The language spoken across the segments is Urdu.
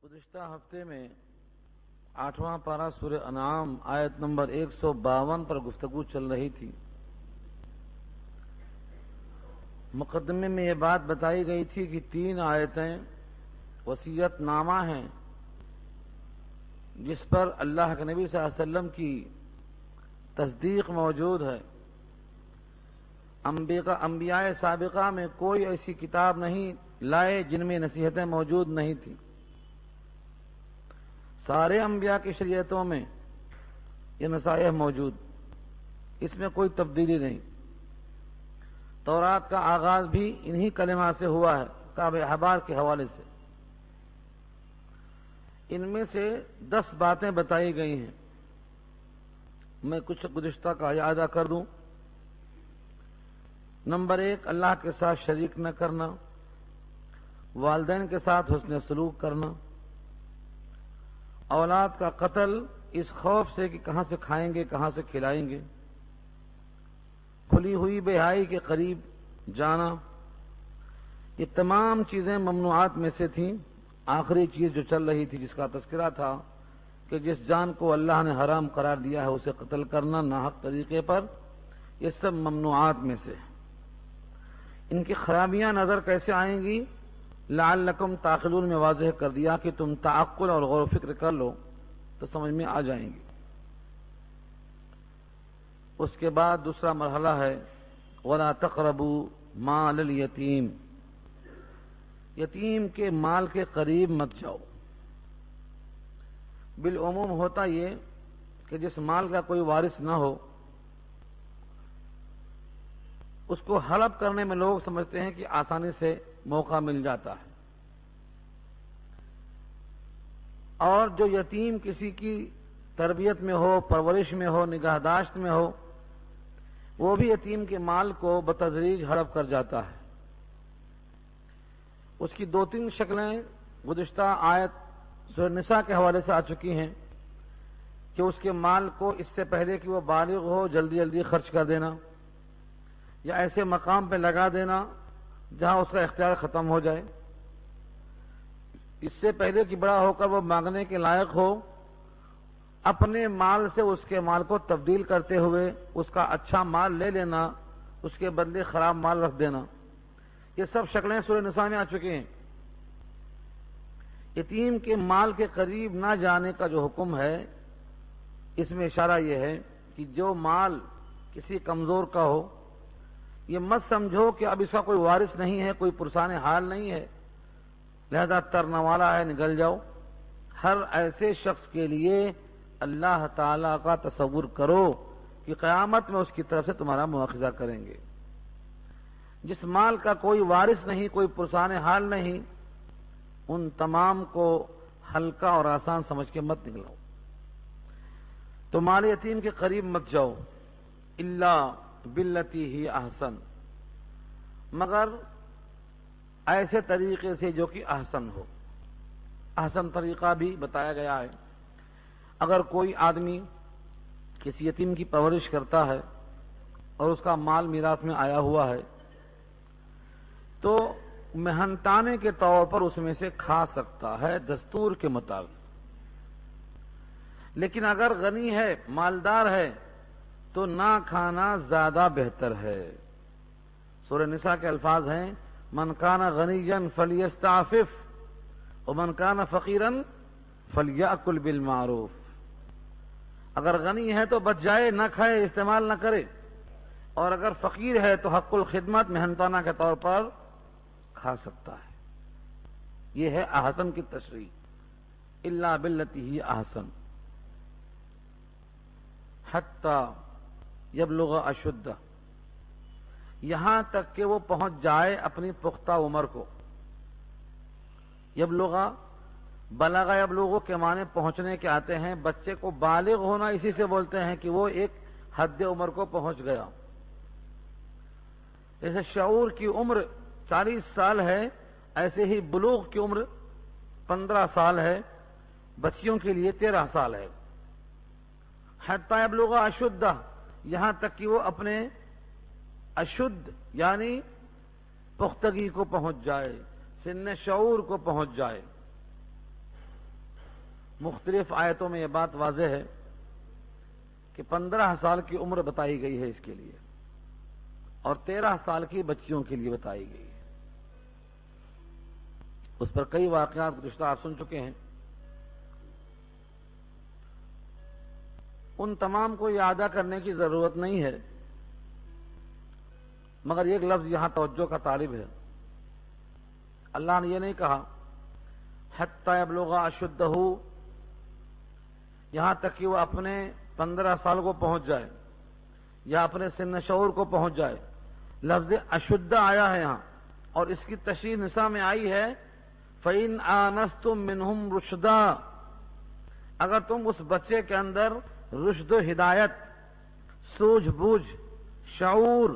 گزشتہ ہفتے میں 8واں پارہ سورہ انعام آیت نمبر 152 پر گفتگو چل رہی تھی۔ مقدمے میں یہ بات بتائی گئی تھی کہ 3 آیتیں وصیت نامہ ہیں جس پر اللہ کے نبی صلی اللہ علیہ وسلم کی تصدیق موجود ہے۔ انبیاء سابقہ میں کوئی ایسی کتاب نہیں لائے جن میں نصیحتیں موجود نہیں تھیں۔ سارے انبیاء کی شریعتوں میں یہ نصائح موجود، اس میں کوئی تبدیلی نہیں۔ تورات کا آغاز بھی انہی کلمات سے ہوا ہے، کعب احبار کے حوالے سے۔ ان میں سے 10 باتیں بتائی گئی ہیں، میں کچھ گزشتہ کا اعادہ کر دوں۔ نمبر 1، اللہ کے ساتھ شریک نہ کرنا، والدین کے ساتھ حسن سلوک کرنا، اولاد کا قتل اس خوف سے کہ کہاں سے کھائیں گے کہاں سے کھلائیں گے، کھلی ہوئی بہائی کے قریب جانا، یہ تمام چیزیں ممنوعات میں سے تھیں۔ آخری چیز جو چل رہی تھی جس کا تذکرہ تھا کہ جس جان کو اللہ نے حرام قرار دیا ہے اسے قتل کرنا ناحق طریقے پر، یہ سب ممنوعات میں سے۔ ان کی خرابیاں نظر کیسے آئیں گی؟ لعلکم تعقلون میں واضح کر دیا کہ تم تعقل اور غور و فکر کر لو تو سمجھ میں آ جائیں گی۔ اس کے بعد دوسرا مرحلہ ہے وَلَا تَقْرَبُوا مَالَ الْيَتِيمِ، یتیم کے مال کے قریب مت جاؤ۔ بالعموم ہوتا یہ کہ جس مال کا کوئی وارث نہ ہو اس کو ہڑپ کرنے میں لوگ سمجھتے ہیں کہ آسانی سے موقع مل جاتا ہے، اور جو یتیم کسی کی تربیت میں ہو، پرورش میں ہو، نگہداشت میں ہو، وہ بھی یتیم کے مال کو بتدریج ہڑپ کر جاتا ہے۔ اس کی 2-3 شکلیں گزشتہ آیت سورہ نساء کے حوالے سے آ چکی ہیں کہ اس کے مال کو اس سے پہلے کہ وہ بالغ ہو جلدی جلدی خرچ کر دینا، یا ایسے مقام پہ لگا دینا جہاں اس کا اختیار ختم ہو جائے، اس سے پہلے کہ بڑا ہو کر وہ مانگنے کے لائق ہو، اپنے مال سے اس کے مال کو تبدیل کرتے ہوئے اس کا اچھا مال لے لینا، اس کے بدلے خراب مال رکھ دینا، یہ سب شکلیں سورہ نساء میں آ چکی ہیں۔ یتیم کے مال کے قریب نہ جانے کا جو حکم ہے اس میں اشارہ یہ ہے کہ جو مال کسی کمزور کا ہو، یہ مت سمجھو کہ اب اس کا کوئی وارث نہیں ہے، کوئی پرسان حال نہیں ہے لہذا ترنا والا ہے نکل جاؤ۔ ہر ایسے شخص کے لیے اللہ تعالی کا تصور کرو کہ قیامت میں اس کی طرف سے تمہارا مواخذہ کریں گے۔ جس مال کا کوئی وارث نہیں، کوئی پرسان حال نہیں، ان تمام کو ہلکا اور آسان سمجھ کے مت نکلاؤ۔ تو مال یتیم کے قریب مت جاؤ، الا باللتی ہی احسن، مگر ایسے طریقے سے جو کہ احسن ہو۔ احسن طریقہ بھی بتایا گیا ہے۔ اگر کوئی آدمی کسی یتیم کی پرورش کرتا ہے اور اس کا مال میراث میں آیا ہوا ہے تو محنتانے کے طور پر اس میں سے کھا سکتا ہے دستور کے مطابق، لیکن اگر غنی ہے، مالدار ہے تو نہ کھانا زیادہ بہتر ہے۔ سورہ نساء کے الفاظ ہیں من کان غنیا فلیستعفف ومن کان فقیرا فلیأکل بالمعروف، اگر غنی ہے تو بچ جائے، نہ کھائے، استعمال نہ کرے، اور اگر فقیر ہے تو حق الخدمت محنتانہ کے طور پر کھا سکتا ہے۔ یہ ہے احسن کی تشریح، الا باللتی ہی احسن، حتی یبلغ اشدہ، یہاں تک کہ وہ پہنچ جائے اپنی پختہ عمر کو۔ یبلغ، بلغ یبلغ کے معنی پہنچنے کے آتے ہیں، بچے کو بالغ ہونا اسی سے بولتے ہیں کہ وہ ایک حد عمر کو پہنچ گیا۔ جیسے شعور کی عمر 40 سال ہے، ایسے ہی بلوغ کی عمر 15 سال ہے، بچیوں کے لیے 13 سال ہے۔ حتی یبلغ اشدہ، یہاں تک کہ وہ اپنے اشد یعنی پختگی کو پہنچ جائے، سن شعور کو پہنچ جائے۔ مختلف آیتوں میں یہ بات واضح ہے کہ 15 سال کی عمر بتائی گئی ہے اس کے لیے، اور 13 سال کی بچیوں کے لیے بتائی گئی ہے۔ اس پر کئی واقعات گزشتہ آپ سن چکے ہیں، ان تمام کو یاد کرنے کی ضرورت نہیں ہے، مگر ایک لفظ یہاں توجہ کا طالب ہے۔ اللہ نے یہ نہیں کہا حتی یبلغ اشدہ، یہاں تک کہ وہ اپنے 15 سال کو پہنچ جائے یا اپنے سن شعور کو پہنچ جائے۔ لفظ اشدہ آیا ہے یہاں، اور اس کی تشریح نساء میں آئی ہے فَإِنْ آنَسْتُم مِّنْهُمْ رُشْدًا، اگر تم اس بچے کے اندر رشد و ہدایت، سوجھ بوجھ، شعور،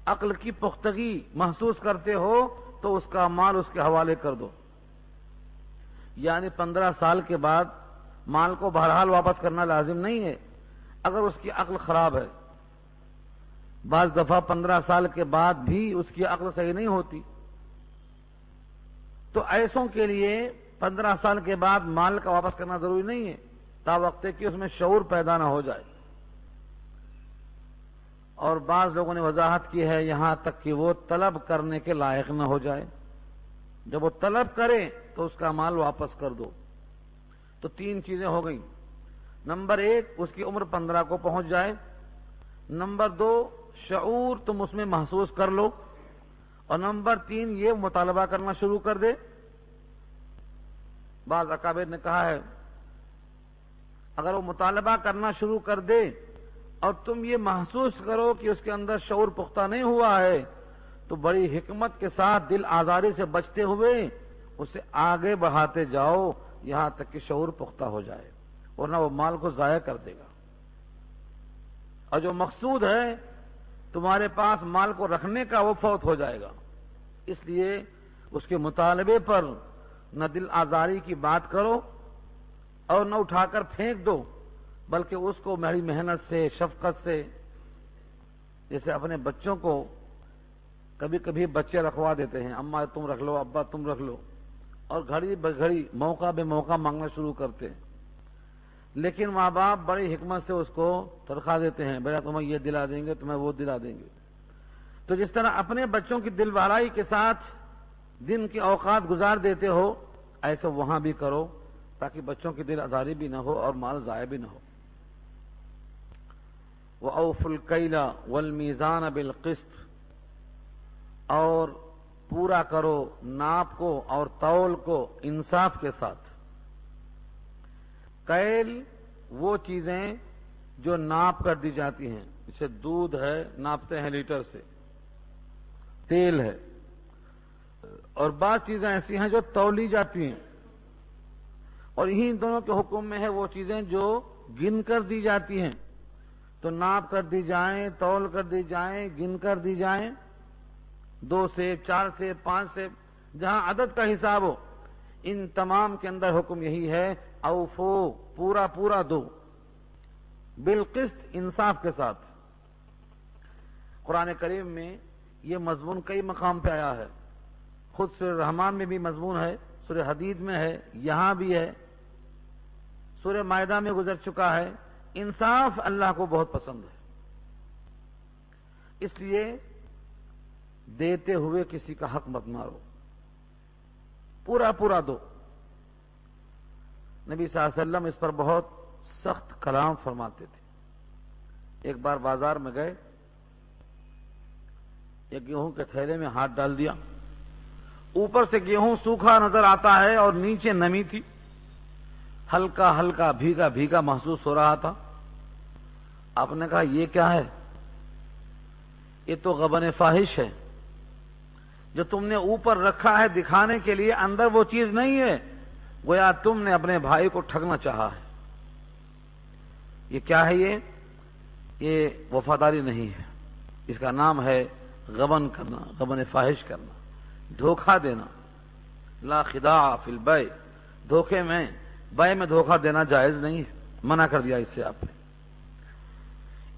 عقل کی پختگی محسوس کرتے ہو تو اس کا مال اس کے حوالے کر دو۔ یعنی 15 سال کے بعد مال کو بہرحال واپس کرنا لازم نہیں ہے اگر اس کی عقل خراب ہے۔ بعض دفعہ 15 سال کے بعد بھی اس کی عقل صحیح نہیں ہوتی، تو ایسوں کے لیے 15 سال کے بعد مال کا واپس کرنا ضروری نہیں ہے، تا وقت کہ اس میں شعور پیدا نہ ہو جائے۔ اور بعض لوگوں نے وضاحت کی ہے یہاں تک کہ وہ طلب کرنے کے لائق نہ ہو جائے، جب وہ طلب کرے تو اس کا مال واپس کر دو۔ تو 3 چیزیں ہو گئیں۔ نمبر 1 اس کی عمر 15 کو پہنچ جائے، نمبر 2 شعور تم اس میں محسوس کر لو، اور نمبر 3 یہ مطالبہ کرنا شروع کر دے۔ بعض اکابر نے کہا ہے اگر وہ مطالبہ کرنا شروع کر دے اور تم یہ محسوس کرو کہ اس کے اندر شعور پختہ نہیں ہوا ہے تو بڑی حکمت کے ساتھ دل آزاری سے بچتے ہوئے اسے آگے بڑھاتے جاؤ یہاں تک کہ شعور پختہ ہو جائے، ورنہ وہ مال کو ضائع کر دے گا۔ اور جو مقصود ہے تمہارے پاس مال کو رکھنے کا وہ فوت ہو جائے گا۔ اس لیے اس کے مطالبے پر نہ دل آزاری کی بات کرو اور نہ اٹھا کر پھینک دو، بلکہ اس کو بڑی محنت سے، شفقت سے، جیسے اپنے بچوں کو کبھی کبھی بچے رکھوا دیتے ہیں، اماں تم رکھ لو، ابا تم رکھ لو، اور گھڑی بگھڑی موقع بے موقع مانگنا شروع کرتے ہیں، لیکن ماں باپ بڑی حکمت سے اس کو تنخواہ دیتے ہیں، بیٹا تمہیں یہ دلا دیں گے، تمہیں وہ دلا دیں گے۔ تو جس طرح اپنے بچوں کی دل بہلائی کے ساتھ دن کے اوقات گزار دیتے ہو، ایسا وہاں بھی کرو تاکہ بچوں کی دل آزاری بھی نہ ہو اور مال ضائع بھی نہ ہو۔ وَأَوْفُوا الْكَيْلَ وَالْمِيزَانَ بِالْقِسْطِ، اور پورا کرو ناپ کو اور تول کو انصاف کے ساتھ۔ کیل وہ چیزیں جو ناپ کر دی جاتی ہیں، جیسے دودھ ہے ناپتے ہیں لیٹر سے، تیل ہے، اور بعض چیزیں ایسی ہیں جو تولی جاتی ہیں، اور یہی دونوں کے حکم میں ہے وہ چیزیں جو گن کر دی جاتی ہیں، تو ناپ کر دی جائیں، تول کر دی جائیں، گن کر دی جائیں، 2 سیب 4 سیب 5 سیب، جہاں عدد کا حساب ہو، ان تمام کے اندر حکم یہی ہے اوفو، پورا پورا دو، بالقسط، انصاف کے ساتھ۔ قرآن کریم میں یہ مضمون کئی مقام پہ آیا ہے، خود سورہ رحمان میں بھی مضمون ہے، سورہ حدید میں ہے، یہاں بھی ہے، سورہ مائدہ میں گزر چکا ہے۔ انصاف اللہ کو بہت پسند ہے، اس لیے دیتے ہوئے کسی کا حق مت مارو، پورا پورا دو۔ نبی صلی اللہ علیہ وسلم اس پر بہت سخت کلام فرماتے تھے۔ ایک بار بازار میں گئے، ایک گیہوں کے تھیلے میں ہاتھ ڈال دیا، اوپر سے گیہوں سوکھا نظر آتا ہے اور نیچے نمی تھی، ہلکا ہلکا بھیگا بھیگا محسوس ہو رہا تھا۔ آپ نے کہا یہ کیا ہے؟ یہ تو غبن فاحش ہے، جو تم نے اوپر رکھا ہے دکھانے کے لیے، اندر وہ چیز نہیں ہے، گویا تم نے اپنے بھائی کو ٹھگنا چاہا ہے۔ یہ کیا ہے؟ یہ وفاداری نہیں ہے، اس کا نام ہے غبن کرنا، غبن فاحش کرنا، دھوکہ دینا۔ لا خداع فی البیع، دھوکے میں، بیع میں دھوکہ دینا جائز نہیں ہے، منع کر دیا اس سے آپ نے۔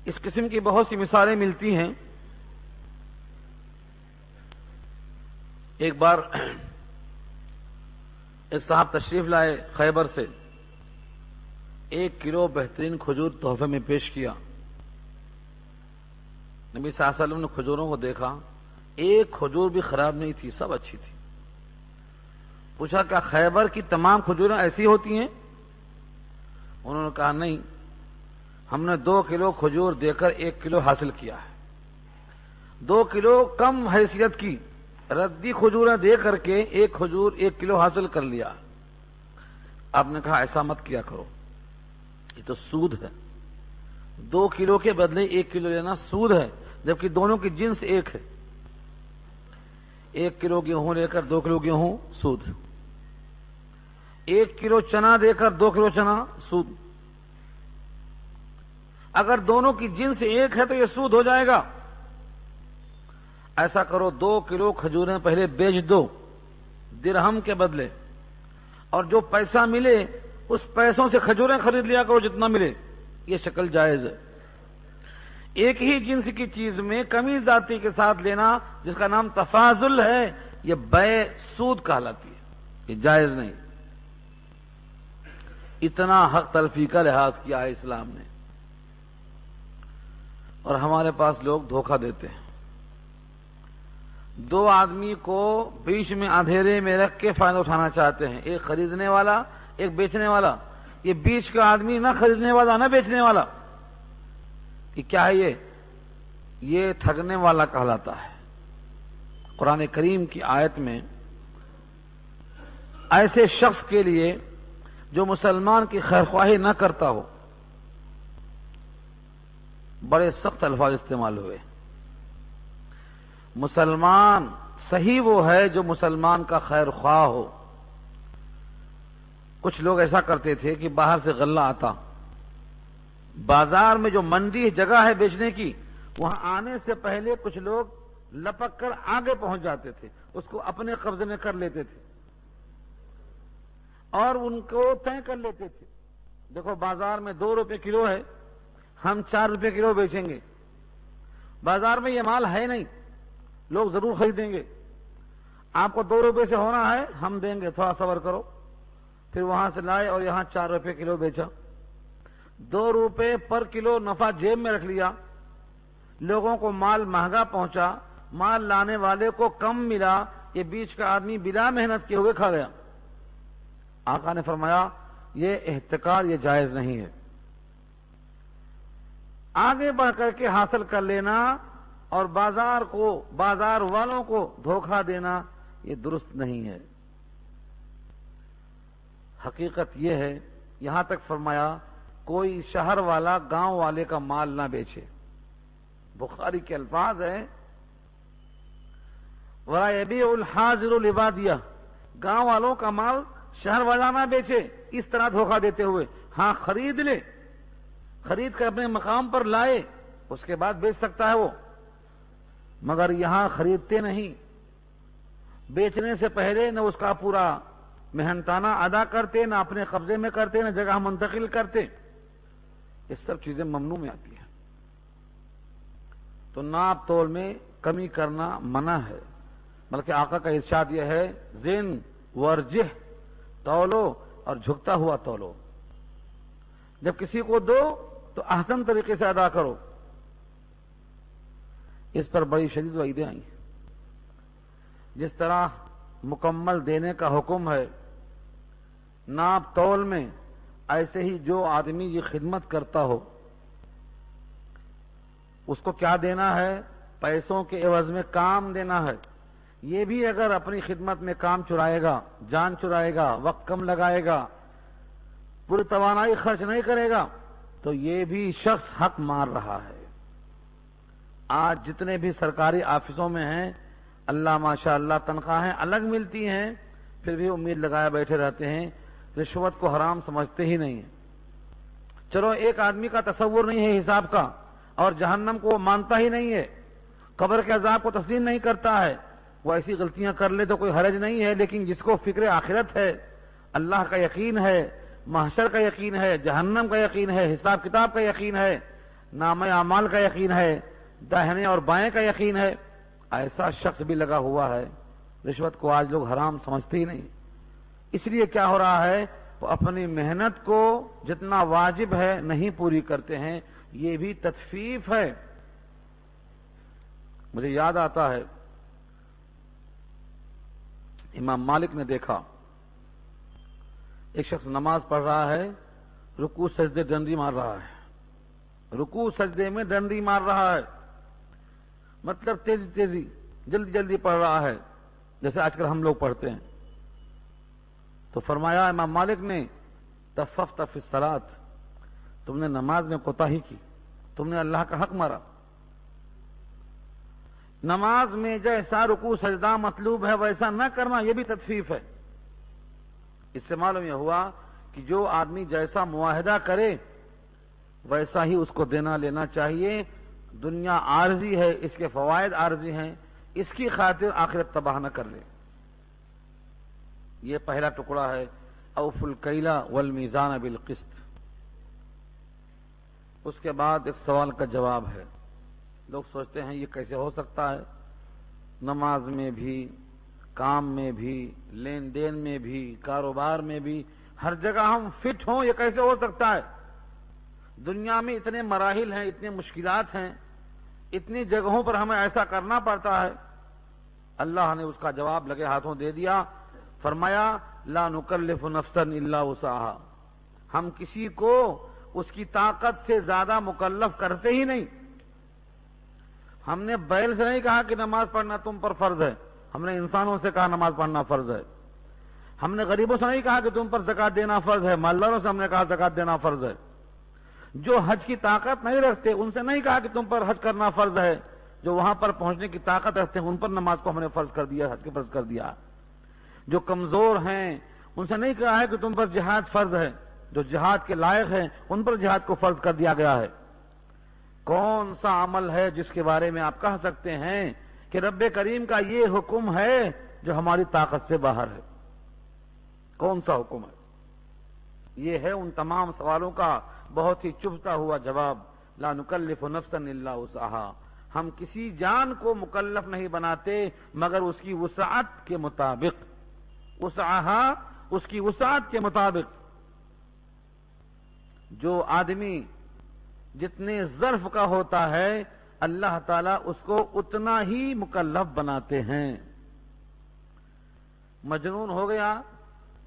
اس قسم کی بہت سی مثالیں ملتی ہیں۔ ایک بار ایک صاحب تشریف لائے خیبر سے، 1 کلو بہترین کھجور تحفے میں پیش کیا۔ نبی صلی اللہ علیہ وسلم نے کھجوروں کو دیکھا، ایک کھجور بھی خراب نہیں تھی، سب اچھی تھی۔ پوچھا کیا خیبر کی تمام کھجوریں ایسی ہوتی ہیں؟ انہوں نے کہا نہیں، ہم نے 2 کلو کھجور دے کر 1 کلو حاصل کیا ہے، 2 کلو کم حیثیت کی ردی کھجوریں دے کر کے 1 کھجور 1 کلو حاصل کر لیا۔ آپ نے کہا ایسا مت کیا کرو، یہ تو سود ہے، 2 کلو کے بدلے 1 کلو لینا سود ہے، جبکہ دونوں کی جنس ایک ہے۔ 1 کلو گیہوں لے کر 2 کلو گیہوں سود، 1 کلو چنا دے کر 2 کلو چنا سود۔ اگر دونوں کی جنس ایک ہے تو یہ سود ہو جائے گا۔ ایسا کرو 2 کلو کھجوریں پہلے بیچ دو درہم کے بدلے، اور جو پیسہ ملے اس پیسوں سے کھجوریں خرید لیا کرو جتنا ملے، یہ شکل جائز ہے۔ ایک ہی جنس کی چیز میں کمی زیادتی کے ساتھ لینا، جس کا نام تفاضل ہے، یہ بیع سود کہلاتی ہے، یہ جائز نہیں۔ اتنا حق تلفی کا لحاظ کیا ہے اسلام نے، اور ہمارے پاس لوگ دھوکہ دیتے ہیں۔ 2 آدمی کو بیچ میں اندھیرے میں رکھ کے فائدہ اٹھانا چاہتے ہیں، ایک خریدنے والا ایک بیچنے والا۔ یہ بیچ کا آدمی نہ خریدنے والا نہ بیچنے والا، یہ کیا ہے؟ یہ ٹھگنے والا کہلاتا ہے۔ قرآن کریم کی آیت میں ایسے شخص کے لیے جو مسلمان کی خیرخواہی نہ کرتا ہو، بڑے سخت الفاظ استعمال ہوئے۔ مسلمان صحیح وہ ہے جو مسلمان کا خیر خواہ ہو۔ کچھ لوگ ایسا کرتے تھے کہ باہر سے غلہ آتا، بازار میں جو منڈی جگہ ہے بیچنے کی، وہاں آنے سے پہلے کچھ لوگ لپک کر آگے پہنچ جاتے تھے، اس کو اپنے قبضے میں کر لیتے تھے اور ان کو طے کر لیتے تھے۔ دیکھو بازار میں 2 روپے کلو ہے، ہم 4 روپے کلو بیچیں گے۔ بازار میں یہ مال ہے نہیں، لوگ ضرور خریدیں گے، آپ کو 2 روپے سے ہونا ہے، ہم دیں گے، تھوڑا صبر کرو۔ پھر وہاں سے لائے اور یہاں 4 روپے کلو بیچا، 2 روپے پر کلو نفع جیب میں رکھ لیا، لوگوں کو مال مہنگا پہنچا، مال لانے والے کو کم ملا، یہ بیچ کا آدمی بلا محنت کیے ہوئے کھا گیا۔ آقا نے فرمایا یہ احتکار، یہ جائز نہیں ہے۔ آگے بڑھ کر کے حاصل کر لینا اور بازار والوں کو دھوکہ دینا، یہ درست نہیں ہے۔ حقیقت یہ ہے، یہاں تک فرمایا کوئی شہر والا گاؤں والے کا مال نہ بیچے۔ بخاری کے الفاظ ہیں وَلَا يَبِيعُ الْحَاضِرُ لِبَادِيَهْ، گاؤں والوں کا مال شہر والا نہ بیچے اس طرح دھوکہ دیتے ہوئے۔ ہاں خرید لے، خرید کر اپنے مقام پر لائے، اس کے بعد بیچ سکتا ہے وہ، مگر یہاں خریدتے نہیں، بیچنے سے پہلے نہ اس کا پورا محنتانہ ادا کرتے، نہ اپنے قبضے میں کرتے، نہ جگہ منتقل کرتے، یہ سب چیزیں ممنوع میں آتی ہیں۔ تو ناپ تول میں کمی کرنا منع ہے، بلکہ آقا کا ارشاد یہ ہے زن ورجح، تولو اور جھکتا ہوا تولو۔ جب کسی کو دو تو احسن طریقے سے ادا کرو۔ اس پر بڑی شدید وعیدیں آئی ہیں۔ جس طرح مکمل دینے کا حکم ہے ناپ تول میں، ایسے ہی جو آدمی یہ خدمت کرتا ہو اس کو کیا دینا ہے؟ پیسوں کے عوض میں کام دینا ہے۔ یہ بھی اگر اپنی خدمت میں کام چرائے گا، جان چرائے گا، وقت کم لگائے گا، پوری توانائی خرچ نہیں کرے گا، تو یہ بھی شخص حق مار رہا ہے۔ آج جتنے بھی سرکاری آفسوں میں ہیں، اللہ ماشاء اللہ تنخواہیں الگ ملتی ہیں، پھر بھی امید لگائے بیٹھے رہتے ہیں، رشوت کو حرام سمجھتے ہی نہیں ہیں۔ چلو ایک آدمی کا تصور نہیں ہے حساب کا، اور جہنم کو وہ مانتا ہی نہیں ہے، قبر کے عذاب کو تسلیم نہیں کرتا ہے، وہ ایسی غلطیاں کر لے تو کوئی حرج نہیں ہے، لیکن جس کو فکر آخرت ہے، اللہ کا یقین ہے، محشر کا یقین ہے، جہنم کا یقین ہے، حساب کتاب کا یقین ہے، نامہ اعمال کا یقین ہے، داہنے اور بائیں کا یقین ہے، ایسا شخص بھی لگا ہوا ہے۔ رشوت کو آج لوگ حرام سمجھتے ہی نہیں۔ اس لیے کیا ہو رہا ہے، وہ اپنی محنت کو جتنا واجب ہے نہیں پوری کرتے ہیں، یہ بھی تطفیف ہے۔ مجھے یاد آتا ہے امام مالک نے دیکھا ایک شخص نماز پڑھ رہا ہے، رکوع سجدے ڈنڈی مار رہا ہے، رکوع سجدے میں ڈنڈی مار رہا ہے، مطلب تیزی جلدی جلدی پڑھ رہا ہے، جیسے آج کل ہم لوگ پڑھتے ہیں۔ تو فرمایا امام مالک نے تففت فی الصلاۃ، تم نے نماز میں کوتاہی کی، تم نے اللہ کا حق مارا۔ نماز میں جیسا رکوع سجدہ مطلوب ہے ویسا نہ کرنا یہ بھی تطفیف ہے۔ اس سے معلوم یہ ہوا کہ جو آدمی جیسا معاہدہ کرے ویسا ہی اس کو دینا لینا چاہیے۔ دنیا عارضی ہے، اس کے فوائد عارضی ہیں، اس کی خاطر آخرت تباہ نہ کر لے۔ یہ پہلا ٹکڑا ہے اوفوا الکیل والمیزان بالقسط۔ اس کے بعد ایک سوال کا جواب ہے۔ لوگ سوچتے ہیں یہ کیسے ہو سکتا ہے، نماز میں بھی، کام میں بھی، لین دین میں بھی، کاروبار میں بھی، ہر جگہ ہم فٹ ہوں، یہ کیسے ہو سکتا ہے؟ دنیا میں اتنے مراحل ہیں، اتنے مشکلات ہیں، اتنی جگہوں پر ہمیں ایسا کرنا پڑتا ہے۔ اللہ نے اس کا جواب لگے ہاتھوں دے دیا، فرمایا لا نکلف نفسا الا وسعها، ہم کسی کو اس کی طاقت سے زیادہ مکلف کرتے ہی نہیں۔ ہم نے بیل سے نہیں کہا کہ نماز پڑھنا تم پر فرض ہے، ہم نے انسانوں سے کہا نماز پڑھنا فرض ہے۔ ہم نے غریبوں سے نہیں کہا کہ تم پر زکوٰۃ دینا فرض ہے، مالداروں سے ہم نے کہا زکوٰۃ دینا فرض ہے۔ جو حج کی طاقت نہیں رکھتے ان سے نہیں کہا کہ تم پر حج کرنا فرض ہے، جو وہاں پر پہنچنے کی طاقت رکھتے ہیں ان پر نماز کو ہم نے فرض کر دیا، حج کے فرض کر دیا۔ جو کمزور ہیں ان سے نہیں کہا ہے کہ تم پر جہاد فرض ہے، جو جہاد کے لائق ہیں ان پر جہاد کو فرض کر دیا گیا ہے۔ کون سا عمل ہے جس کے بارے میں آپ کہہ سکتے ہیں کہ رب کریم کا یہ حکم ہے جو ہماری طاقت سے باہر ہے؟ کون سا حکم ہے؟ یہ ہے ان تمام سوالوں کا بہت ہی چبھتا ہوا جواب، لا نکلف نفسا الا وسعها، ہم کسی جان کو مکلف نہیں بناتے مگر اس کی وسعت کے مطابق، وسعها اس کی وسعت کے مطابق۔ جو آدمی جتنے ظرف کا ہوتا ہے اللہ تعالیٰ اس کو اتنا ہی مکلف بناتے ہیں۔ مجنون ہو گیا،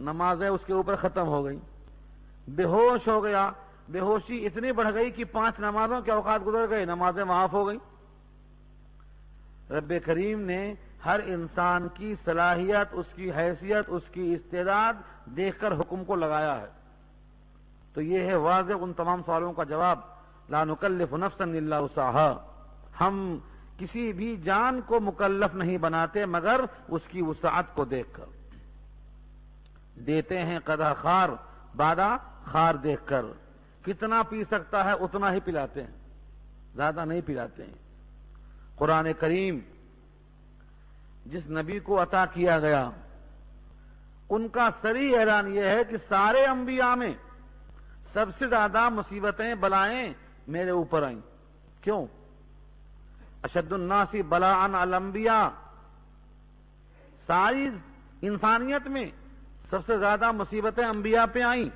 نمازیں اس کے اوپر ختم ہو گئی، بے ہوش ہو گیا، بے ہوشی اتنی بڑھ گئی کہ 5 نمازوں کے اوقات گزر گئے، نمازیں معاف ہو گئی۔ رب کریم نے ہر انسان کی صلاحیت، اس کی حیثیت، اس کی استعداد دیکھ کر حکم کو لگایا ہے۔ تو یہ ہے واضح ان تمام سوالوں کا جواب، لا نکلف نفسا الا وسعها، ہم کسی بھی جان کو مکلف نہیں بناتے مگر اس کی وسعت کو دیکھ کر۔ دیتے ہیں قدح خار بادہ خار دیکھ کر، کتنا پی سکتا ہے اتنا ہی پلاتے ہیں، زیادہ نہیں پلاتے ہیں۔ قرآن کریم جس نبی کو عطا کیا گیا ان کا صریح اعلان یہ ہے کہ سارے انبیاء میں سب سے زیادہ مصیبتیں بلائیں میرے اوپر آئیں۔ کیوں؟ اشد الناس بلاء الانبیاء، ساری انسانیت میں سب سے زیادہ مصیبتیں انبیاء پہ آئیں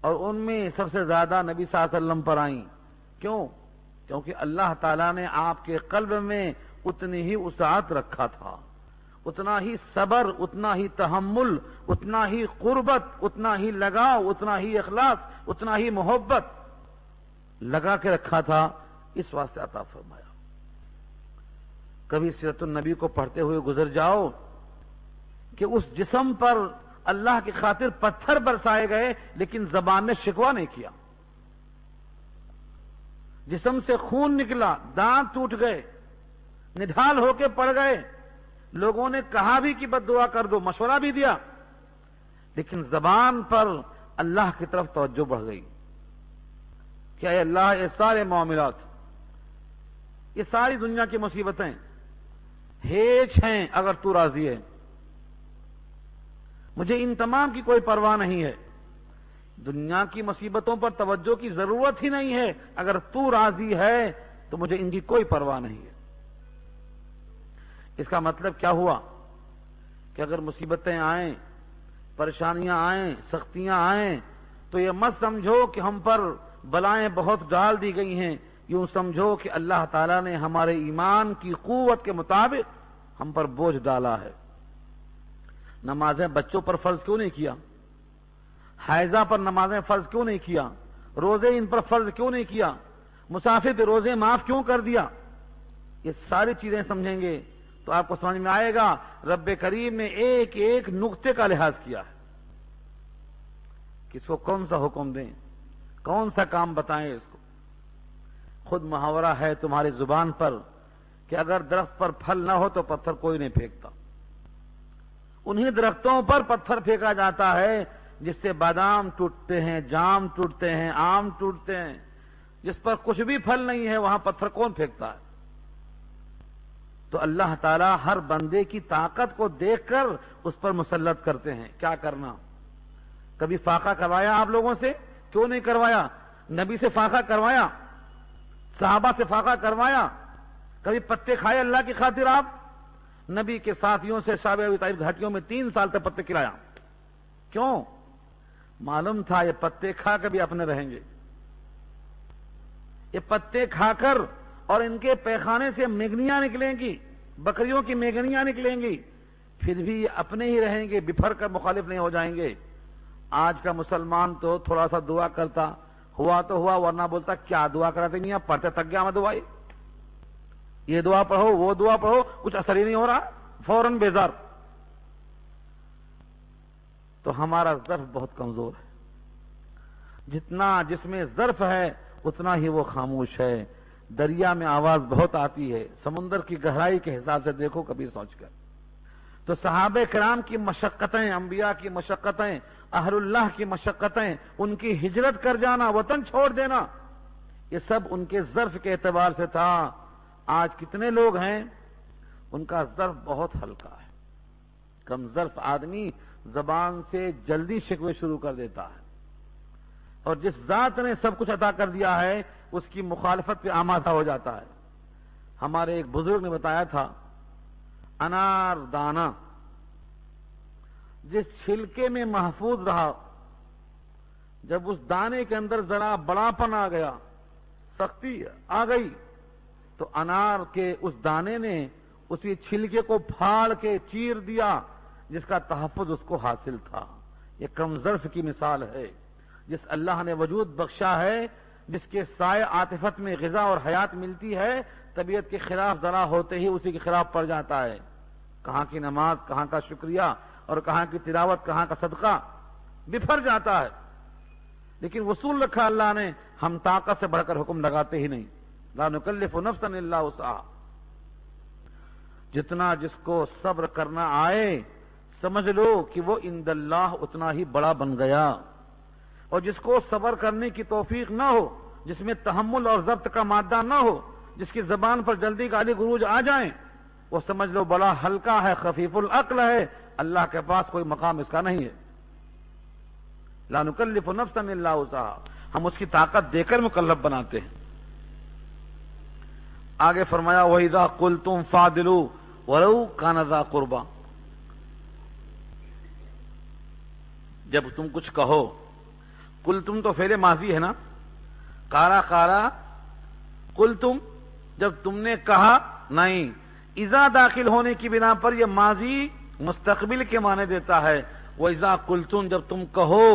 اور ان میں سب سے زیادہ نبی صلی اللہ علیہ وسلم پر آئیں۔ کیوں؟ کیونکہ اللہ تعالیٰ نے آپ کے قلب میں اتنی ہی وسعت رکھا تھا، اتنا ہی صبر، اتنا ہی تحمل، اتنا ہی قربت، اتنا ہی لگاؤ، اتنا ہی اخلاص، اتنا ہی محبت لگا کے رکھا تھا، اس واسطے عطا فرمایا۔ کبھی سیرت النبی کو پڑھتے ہوئے گزر جاؤ کہ اس جسم پر اللہ کی خاطر پتھر برسائے گئے لیکن زبان نے شکوہ نہیں کیا، جسم سے خون نکلا، دانت ٹوٹ گئے، نڈھال ہو کے پڑ گئے، لوگوں نے کہا بھی کہ بد دعا کر دو، مشورہ بھی دیا، لیکن زبان پر اللہ کی طرف توجہ بڑھ گئی کہ اے اللہ یہ سارے معاملات، یہ ساری دنیا کی مصیبتیں ہیچ ہیں اگر تو راضی ہے، مجھے ان تمام کی کوئی پرواہ نہیں ہے، دنیا کی مصیبتوں پر توجہ کی ضرورت ہی نہیں ہے، اگر تو راضی ہے تو مجھے ان کی کوئی پرواہ نہیں ہے۔ اس کا مطلب کیا ہوا کہ اگر مصیبتیں آئیں پریشانیاں آئیں، سختیاں آئیں تو یہ مت سمجھو کہ ہم پر بلائیں بہت ڈال دی گئی ہیں، یوں سمجھو کہ اللہ تعالیٰ نے ہمارے ایمان کی قوت کے مطابق ہم پر بوجھ ڈالا ہے۔ نمازیں بچوں پر فرض کیوں نہیں کیا؟ حائضہ پر نمازیں فرض کیوں نہیں کیا؟ روزے ان پر فرض کیوں نہیں کیا؟ مسافر پہ روزے معاف کیوں کر دیا؟ یہ ساری چیزیں سمجھیں گے تو آپ کو سمجھ میں آئے گا رب کریم نے ایک ایک نقطے کا لحاظ کیا ہے، کس کو کون سا حکم دیں، کون سا کام بتائیں اس کو۔ خود محاورہ ہے تمہاری زبان پر کہ اگر درخت پر پھل نہ ہو تو پتھر کوئی نہیں پھینکتا، انہی درختوں پر پتھر پھینکا جاتا ہے جس سے بادام ٹوٹتے ہیں، جام ٹوٹتے ہیں، آم ٹوٹتے ہیں۔ جس پر کچھ بھی پھل نہیں ہے وہاں پتھر کون پھینکتا ہے؟ تو اللہ تعالیٰ ہر بندے کی طاقت کو دیکھ کر اس پر مسلط کرتے ہیں۔ کیا کرنا؟ کبھی فاقہ کروایا آپ لوگوں سے؟ کیوں نہیں کروایا؟ نبی سے فاقہ کروایا؟ صحابہ سے فاقہ کروایا؟ کبھی پتے کھائے اللہ کی خاطر آپ؟ نبی کے ساتھیوں سے شعب ابی طالب گھاٹیوں میں 3 سال تک پتے کھلایا۔ کیوں؟ معلوم تھا یہ پتے کھا کے بھی اپنے رہیں گے، یہ پتے کھا کر اور ان کے پیخانے سے میگنیاں نکلیں گی، بکریوں کی میگنیاں نکلیں گی، پھر بھی یہ اپنے ہی رہیں گے، بپھر کر مخالف نہیں ہو جائیں گے۔ آج کا مسلمان تو تھوڑا سا دعا کرتا، ہوا تو ہوا، ورنہ بولتا کیا دعا کراتے نہیں، پڑھتے تک گیا میں دعائی، یہ دعا پڑھو وہ دعا پڑھو، کچھ اثر ہی نہیں ہو رہا، فوراً بیزار۔ تو ہمارا ظرف بہت کمزور ہے، جتنا جس میں ظرف ہے اتنا ہی وہ خاموش ہے۔ دریا میں آواز بہت آتی ہے، سمندر کی گہرائی کے حساب سے دیکھو کبھی سوچ کر۔ تو صحابہ کرام کی مشقتیں، انبیاء کی مشقتیں، اہل اللہ کی مشقتیں، ان کی ہجرت کر جانا، وطن چھوڑ دینا، یہ سب ان کے ظرف کے اعتبار سے تھا۔ آج کتنے لوگ ہیں ان کا ظرف بہت ہلکا ہے، کم ظرف آدمی زبان سے جلدی شکوے شروع کر دیتا ہے، اور جس ذات نے سب کچھ عطا کر دیا ہے اس کی مخالفت پہ آمادہ ہو جاتا ہے۔ ہمارے ایک بزرگ نے بتایا تھا، انار دانہ جس چھلکے میں محفوظ رہا، جب اس دانے کے اندر ذرا بڑا پن آ گیا، سختی آ گئی، تو انار کے اس دانے نے اسی چھلکے کو پھاڑ کے چیر دیا جس کا تحفظ اس کو حاصل تھا۔ یہ کم ظرف کی مثال ہے۔ جس اللہ نے وجود بخشا ہے، جس کے سائے عاطفت میں غذا اور حیات ملتی ہے، طبیعت کے خلاف ذرا ہوتے ہی اسی کے خلاف پڑ جاتا ہے۔ کہاں کی نماز، کہاں کا شکریہ اور کہاں کی تلاوت، کہاں کا صدقہ، بفر جاتا ہے۔ لیکن وصول رکھا اللہ نے، ہم طاقت سے بڑھ کر حکم لگاتے ہی نہیں، لا نکلف نفسا الا وسعها۔ جتنا جس کو صبر کرنا آئے سمجھ لو کہ وہ عند اللہ اتنا ہی بڑا بن گیا، اور جس کو صبر کرنے کی توفیق نہ ہو، جس میں تحمل اور ضبط کا مادہ نہ ہو، جس کی زبان پر جلدی گالی گلوج آ جائیں، وہ سمجھ لو بڑا ہلکا ہے، خفیف العقل ہے، اللہ کے پاس کوئی مقام اس کا نہیں ہے۔ لا نکلف نفسا الا وسعها، ہم اس کی طاقت دے کر مکلف بناتے ہیں۔ آگے فرمایا وَإِذَا قُلْتُمْ فَاعْدِلُوا وَلَوْ كَانَ ذَا قُرْبَىٰ، جب تم کچھ کہو، قُلْتُمْ تو فعل ماضی ہے نا، قَالَ قُلْتُمْ جب تم نے کہا، نہیں، اذا داخل ہونے کی بنا پر یہ ماضی مستقبل کے معنی دیتا ہے۔ وَإِذَا قُلْتُمْ جب تم کہو،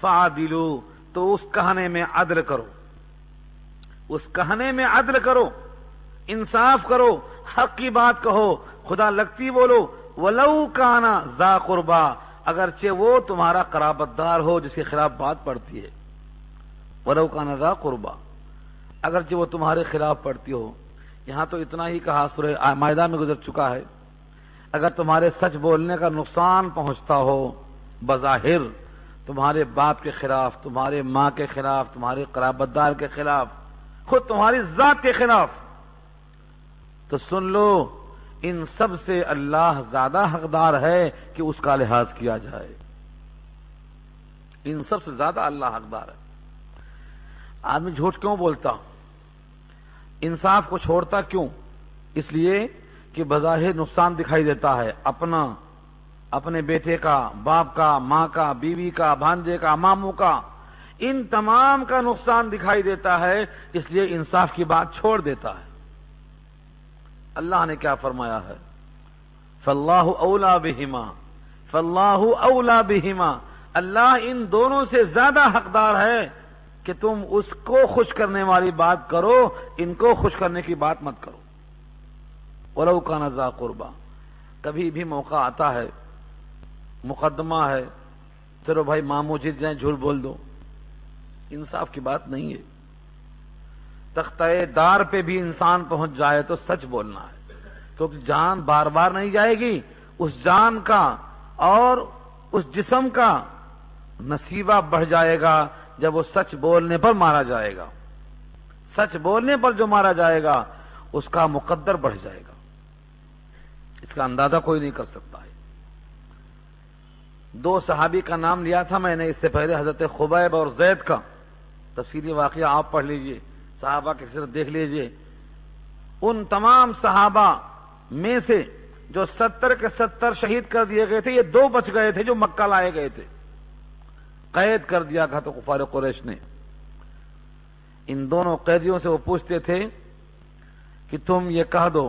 فَاعْدِلُوا تو اس کہنے میں عدل کرو، اس کہنے میں عدل کرو، انصاف کرو، حق کی بات کہو، خدا لگتی بولو، وَلَوْ كَانَ ذَا قُرْبَىٰ اگرچہ وہ تمہارا قرابت دار ہو جس کے خلاف بات پڑتی ہے، وَلَوْ كَانَ ذَا قُرْبَىٰ اگرچہ وہ تمہارے خلاف پڑتی ہو۔ یہاں تو اتنا ہی کہا، سورہ مائدہ میں گزر چکا ہے، اگر تمہارے سچ بولنے کا نقصان پہنچتا ہو بظاہر تمہارے باپ کے خلاف، تمہارے ماں کے خلاف، تمہارے قرابت دار کے خلاف، خود تمہاری ذات کے خلاف، تو سن لو ان سب سے اللہ زیادہ حقدار ہے کہ اس کا لحاظ کیا جائے، ان سب سے زیادہ اللہ حقدار ہے۔ آدمی جھوٹ کیوں بولتا، انصاف کو چھوڑتا کیوں؟ اس لیے کہ بظاہر نقصان دکھائی دیتا ہے، اپنا اپنے بیٹے کا، باپ کا، ماں کا، بیوی کا، بھانجے کا، ماموں کا، ان تمام کا نقصان دکھائی دیتا ہے، اس لیے انصاف کی بات چھوڑ دیتا ہے۔ اللہ نے کیا فرمایا ہے؟ فاللہ اولا بہما، فاللہ اولا بہما، اللہ ان دونوں سے زیادہ حقدار ہے کہ تم اس کو خوش کرنے والی بات کرو، ان کو خوش کرنے کی بات مت کرو۔ وَلَوْ كَانَ ذَا قُرْبَى، کبھی بھی موقع آتا ہے، مقدمہ ہے، چلو بھائی ماموں جیت جائیں، جھوٹ بول دو، انصاف کی بات نہیں ہے۔ تختہ دار پہ بھی انسان پہنچ جائے تو سچ بولنا ہے، کیونکہ جان بار بار نہیں جائے گی، اس جان کا اور اس جسم کا نصیبہ بڑھ جائے گا جب وہ سچ بولنے پر مارا جائے گا۔ سچ بولنے پر جو مارا جائے گا اس کا مقدر بڑھ جائے گا، اس کا اندازہ کوئی نہیں کر سکتا ہے۔ دو صحابی کا نام لیا تھا میں نے اس سے پہلے، حضرت خبیب اور زید کا، تفصیلی واقعہ آپ پڑھ لیجئے، صحابہ کی سیرت دیکھ لیجئے۔ ان تمام صحابہ میں سے جو 70 کے 70 شہید کر دیے گئے تھے، یہ 2 بچ گئے تھے جو مکہ لائے گئے تھے، قید کر دیا تھا تو کفار قریش نے۔ ان دونوں قیدیوں سے وہ پوچھتے تھے کہ تم یہ کہہ دو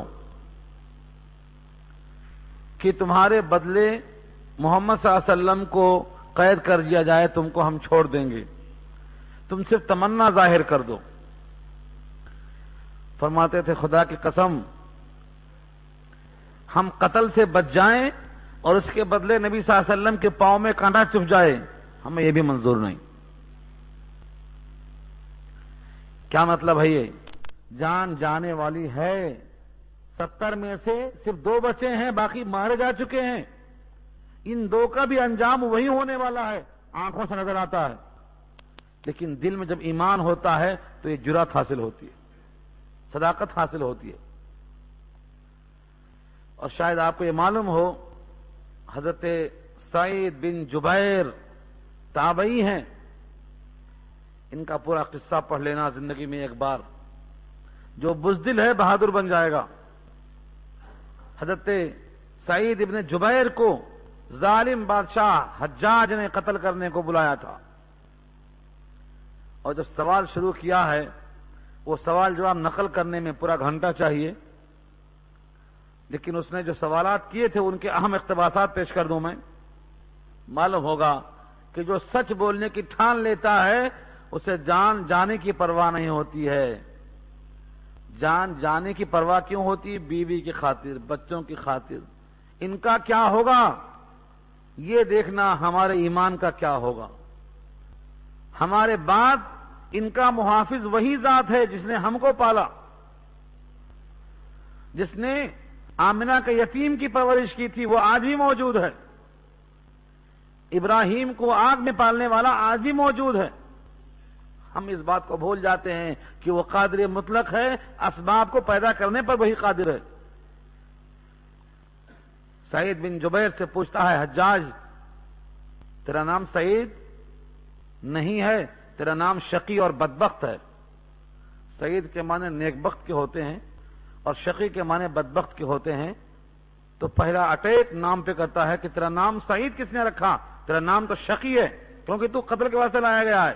کہ تمہارے بدلے محمد صلی اللہ علیہ وسلم کو قید کر دیا جائے، تم کو ہم چھوڑ دیں گے، تم صرف تمنا ظاہر کر دو۔ فرماتے تھے خدا کی قسم، ہم قتل سے بچ جائیں اور اس کے بدلے نبی صلی اللہ علیہ وسلم کے پاؤں میں کانٹا چبھ جائے، ہمیں یہ بھی منظور نہیں۔ کیا مطلب ہے؟ یہ جان جانے والی ہے، 70 میں سے صرف 2 بچے ہیں، باقی مارے جا چکے ہیں۔ ان 2 کا بھی انجام وہی ہونے والا ہے، آنکھوں سے نظر آتا ہے، لیکن دل میں جب ایمان ہوتا ہے تو یہ جرات حاصل ہوتی ہے، صداقت حاصل ہوتی ہے۔ اور شاید آپ کو یہ معلوم ہو، حضرت سعید بن جبیر تابعی ہیں، ان کا پورا قصہ پڑھ لینا زندگی میں ایک بار، جو بزدل ہے بہادر بن جائے گا۔ حضرت سعید بن جبیر کو ظالم بادشاہ حجاج نے قتل کرنے کو بلایا تھا، اور جب سوال شروع کیا ہے، وہ سوال جواب نقل کرنے میں پورا گھنٹہ چاہیے، لیکن اس نے جو سوالات کیے تھے ان کے اہم اقتباسات پیش کر دوں میں۔ معلوم ہوگا کہ جو سچ بولنے کی ٹھان لیتا ہے اسے جان جانے کی پرواہ نہیں ہوتی ہے۔ جان جانے کی پرواہ کیوں ہوتی؟ بیوی کی خاطر، بچوں کی خاطر۔ ان کا کیا ہوگا یہ دیکھنا، ہمارے ایمان کا کیا ہوگا۔ ہمارے بعد ان کا محافظ وہی ذات ہے جس نے ہم کو پالا، جس نے آمنہ کے یتیم کی پرورش کی تھی، وہ آج بھی موجود ہے۔ ابراہیم کو آگ میں پالنے والا آج بھی موجود ہے۔ ہم اس بات کو بھول جاتے ہیں کہ وہ قادر مطلق ہے، اسباب کو پیدا کرنے پر وہی قادر ہے۔ سعید بن جبیر سے پوچھتا ہے حجاج، تیرا نام سعید نہیں ہے، تیرا نام شقی اور بدبخت ہے۔ سعید کے معنی نیک بخت کے ہوتے ہیں اور شقی کے معنی بدبخت کے ہوتے ہیں، تو پہلا اٹیک نام پہ کرتا ہے کہ تیرا نام سعید کس نے رکھا؟ تیرا نام تو شقی ہے، کیونکہ تو قتل کے واسطے لایا گیا ہے۔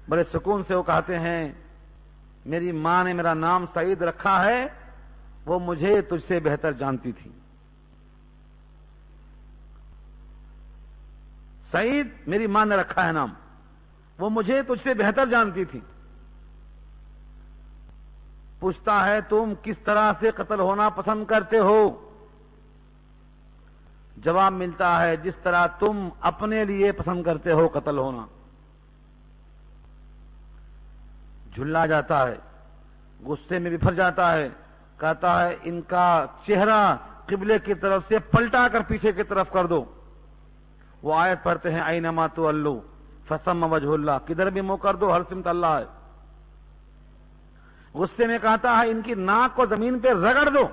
بڑے سکون سے وہ کہتے ہیں میری ماں نے میرا نام سعید رکھا ہے، وہ مجھے تجھ سے بہتر جانتی تھی۔ سعید میری ماں نے رکھا ہے نام، وہ مجھے تجھ سے بہتر جانتی تھی۔ پوچھتا ہے تم کس طرح سے قتل ہونا پسند کرتے ہو؟ جواب ملتا ہے جس طرح تم اپنے لیے پسند کرتے ہو قتل ہونا۔ جھلا جاتا ہے، غصے میں بفر جاتا ہے، کہتا ہے ان کا چہرہ قبلے کی طرف سے پلٹا کر پیچھے کی طرف کر دو۔ وہ آیت پڑھتے ہیں اینما تولوا فثم وجہ اللہ، کدھر بھی منہ کر دو ہر سمت اللہ ہے۔ غصے میں کہتا ہے ان کی ناک کو زمین پہ رگڑ دو،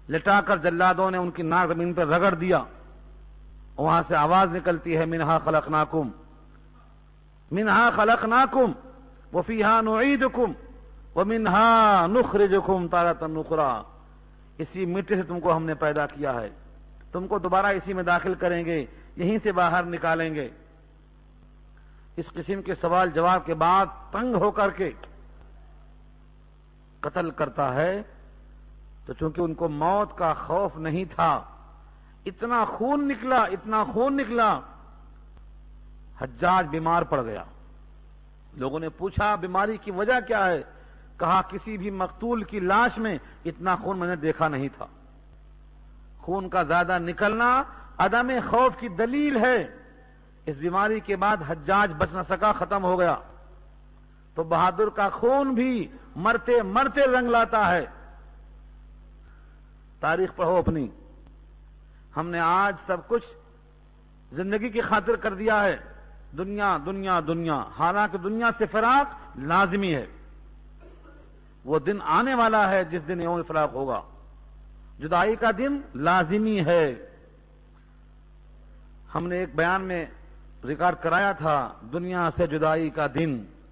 لٹا کر جلادوں نے ان کی ناک زمین پہ رگڑ دیا، وہاں سے آواز نکلتی ہے منہا خلقناکم منہا خلقناکم وفیہا نعیدکم ومنہا نخرجکم تارۃ اخری۔ اسی مٹی سے تم کو ہم نے پیدا کیا ہے، تم کو دوبارہ اسی میں داخل کریں گے، یہیں سے باہر نکالیں گے۔ اس قسم کے سوال جواب کے بعد تنگ ہو کر کے قتل کرتا ہے، تو چونکہ ان کو موت کا خوف نہیں تھا، اتنا خون نکلا، حجاج بیمار پڑ گیا۔ لوگوں نے پوچھا بیماری کی وجہ کیا ہے؟ کہا کسی بھی مقتول کی لاش میں اتنا خون میں نے دیکھا نہیں تھا۔ خون کا زیادہ نکلنا عدم خوف کی دلیل ہے۔ اس بیماری کے بعد حجاج بچ نہ سکا، ختم ہو گیا۔ تو بہادر کا خون بھی مرتے مرتے رنگ لاتا ہے۔ تاریخ پڑھو اپنی، ہم نے آج سب کچھ زندگی کی خاطر کر دیا ہے، دنیا دنیا دنیا، حالانکہ دنیا سے فراق لازمی ہے۔ وہ دن آنے والا ہے جس دن یوم فراق ہوگا، جدائی کا دن لازمی ہے۔ ہم نے ایک بیان میں ریکارڈ کرایا تھا، دنیا سے جدائی کا دن،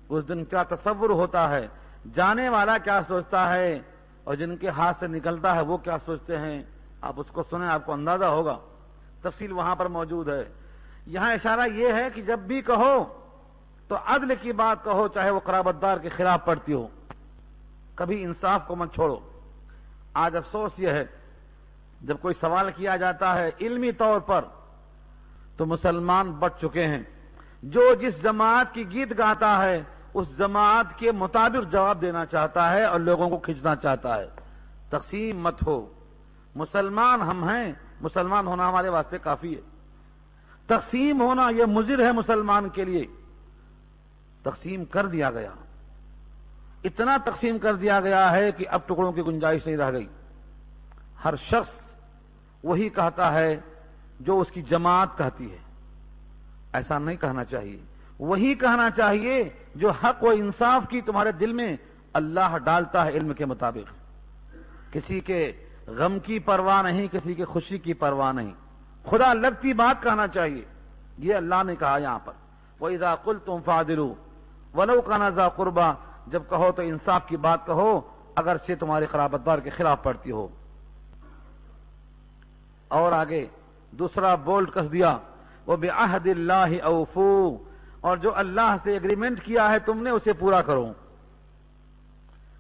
اس دن کیا تصور ہوتا ہے، جانے والا کیا سوچتا ہے اور جن کے ہاتھ سے نکلتا ہے وہ کیا سوچتے ہیں۔ آپ اس کو سنیں، آپ کو اندازہ ہوگا، تفصیل وہاں پر موجود ہے۔ یہاں اشارہ یہ ہے کہ جب بھی کہو تو عدل کی بات کہو، چاہے وہ قرابت دار کے خلاف پڑتی ہو، کبھی انصاف کو مت چھوڑو۔ آج افسوس یہ ہے، جب کوئی سوال کیا جاتا ہے علمی طور پر تو مسلمان بٹ چکے ہیں۔ جو جس جماعت کی گیت گاتا ہے اس جماعت کے مطابق جواب دینا چاہتا ہے اور لوگوں کو کھینچنا چاہتا ہے۔ تقسیم مت ہو، مسلمان ہم ہیں، مسلمان ہونا ہمارے واسطے کافی ہے۔ تقسیم ہونا یہ مضر ہے مسلمان کے لیے۔ تقسیم کر دیا گیا، اتنا تقسیم کر دیا گیا ہے کہ اب ٹکڑوں کی گنجائش نہیں رہ گئی۔ ہر شخص وہی کہتا ہے جو اس کی جماعت کہتی ہے۔ ایسا نہیں کہنا چاہیے، وہی کہنا چاہیے جو حق و انصاف کی تمہارے دل میں اللہ ڈالتا ہے علم کے مطابق۔ کسی کے غم کی پرواہ نہیں، کسی کے خوشی کی پرواہ نہیں، خدا لگتی بات کہنا چاہیے۔ یہ اللہ نے کہا یہاں پر، وَإِذَا قُلْتُمْ فَعْدِلُوا وَلَوْ كَانَ ذَا قُرْبَىٰ، جب کہو تو انصاف کی بات کہو اگرچہ تمہارے قرابت دار کے خلاف پڑتی ہو۔ اور آگے دوسرا بولڈ کس دیا، وَبِعَهْدِ اللَّهِ أَوْفُوا، اور جو اللہ سے ایگریمنٹ کیا ہے تم نے اسے پورا کرو۔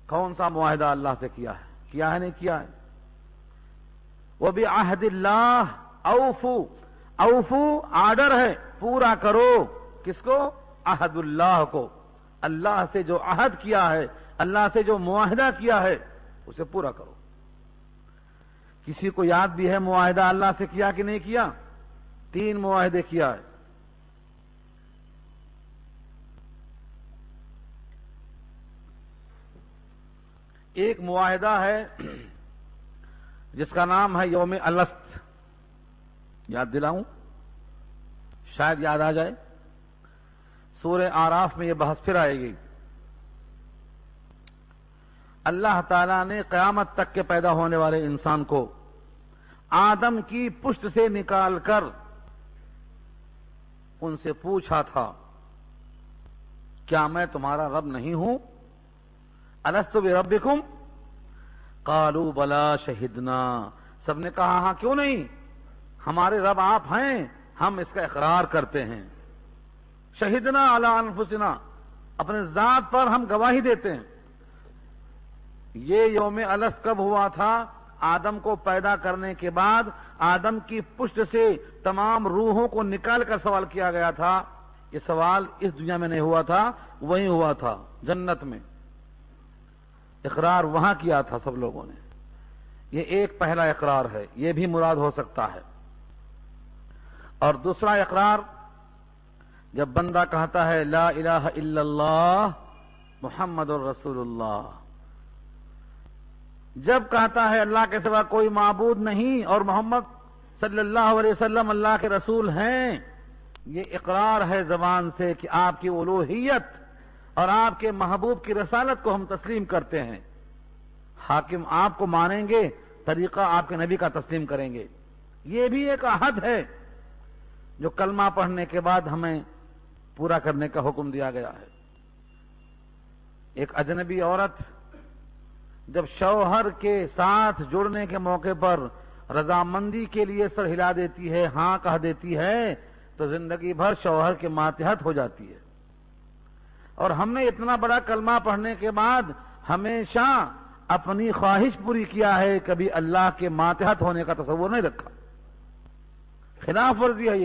کون سا معاہدہ اللہ سے کیا ہے نہیں کیا ہے؟ وَبِعَهْدِ اللَّهِ أَوْفُوا، اوفو آرڈر ہے، پورا کرو۔ کس کو؟ عہد اللہ کو۔ اللہ سے جو عہد کیا ہے، اللہ سے جو معاہدہ کیا ہے اسے پورا کرو۔ کسی کو یاد بھی ہے معاہدہ اللہ سے کیا کہ نہیں کیا؟ 3 معاہدے کیا ہے۔ ایک معاہدہ ہے جس کا نام ہے یوم الست، یاد دلاؤں؟ شاید یاد آ جائے۔ سورہ آراف میں یہ بحث پھر آئے گی۔ اللہ تعالیٰ نے قیامت تک کے پیدا ہونے والے انسان کو آدم کی پشت سے نکال کر ان سے پوچھا تھا، کیا میں تمہارا رب نہیں ہوں؟ الست بربکم قالوا بلا شہدنا، سب نے کہا ہاں کیوں نہیں، ہمارے رب آپ ہیں، ہم اس کا اقرار کرتے ہیں۔ شہدنا علی انفسنا، اپنے ذات پر ہم گواہی دیتے ہیں۔ یہ یوم الست کب ہوا تھا؟ آدم کو پیدا کرنے کے بعد آدم کی پشت سے تمام روحوں کو نکال کر سوال کیا گیا تھا۔ یہ سوال اس دنیا میں نہیں ہوا تھا، وہیں ہوا تھا جنت میں۔ اقرار وہاں کیا تھا سب لوگوں نے۔ یہ ایک پہلا اقرار ہے، یہ بھی مراد ہو سکتا ہے۔ اور دوسرا اقرار جب بندہ کہتا ہے لا الہ الا اللہ محمد الرسول اللہ، جب کہتا ہے اللہ کے سوا کوئی معبود نہیں اور محمد صلی اللہ علیہ وسلم اللہ کے رسول ہیں، یہ اقرار ہے زبان سے کہ آپ کی الوہیت اور آپ کے محبوب کی رسالت کو ہم تسلیم کرتے ہیں۔ حاکم آپ کو مانیں گے، طریقہ آپ کے نبی کا تسلیم کریں گے۔ یہ بھی ایک عہد ہے جو کلمہ پڑھنے کے بعد ہمیں پورا کرنے کا حکم دیا گیا ہے۔ ایک اجنبی عورت جب شوہر کے ساتھ جڑنے کے موقع پر رضامندی کے لیے سر ہلا دیتی ہے، ہاں کہہ دیتی ہے، تو زندگی بھر شوہر کے ماتحت ہو جاتی ہے۔ اور ہم نے اتنا بڑا کلمہ پڑھنے کے بعد ہمیشہ اپنی خواہش پوری کیا ہے، کبھی اللہ کے ماتحت ہونے کا تصور نہیں رکھا۔ خلاف ورزی ہے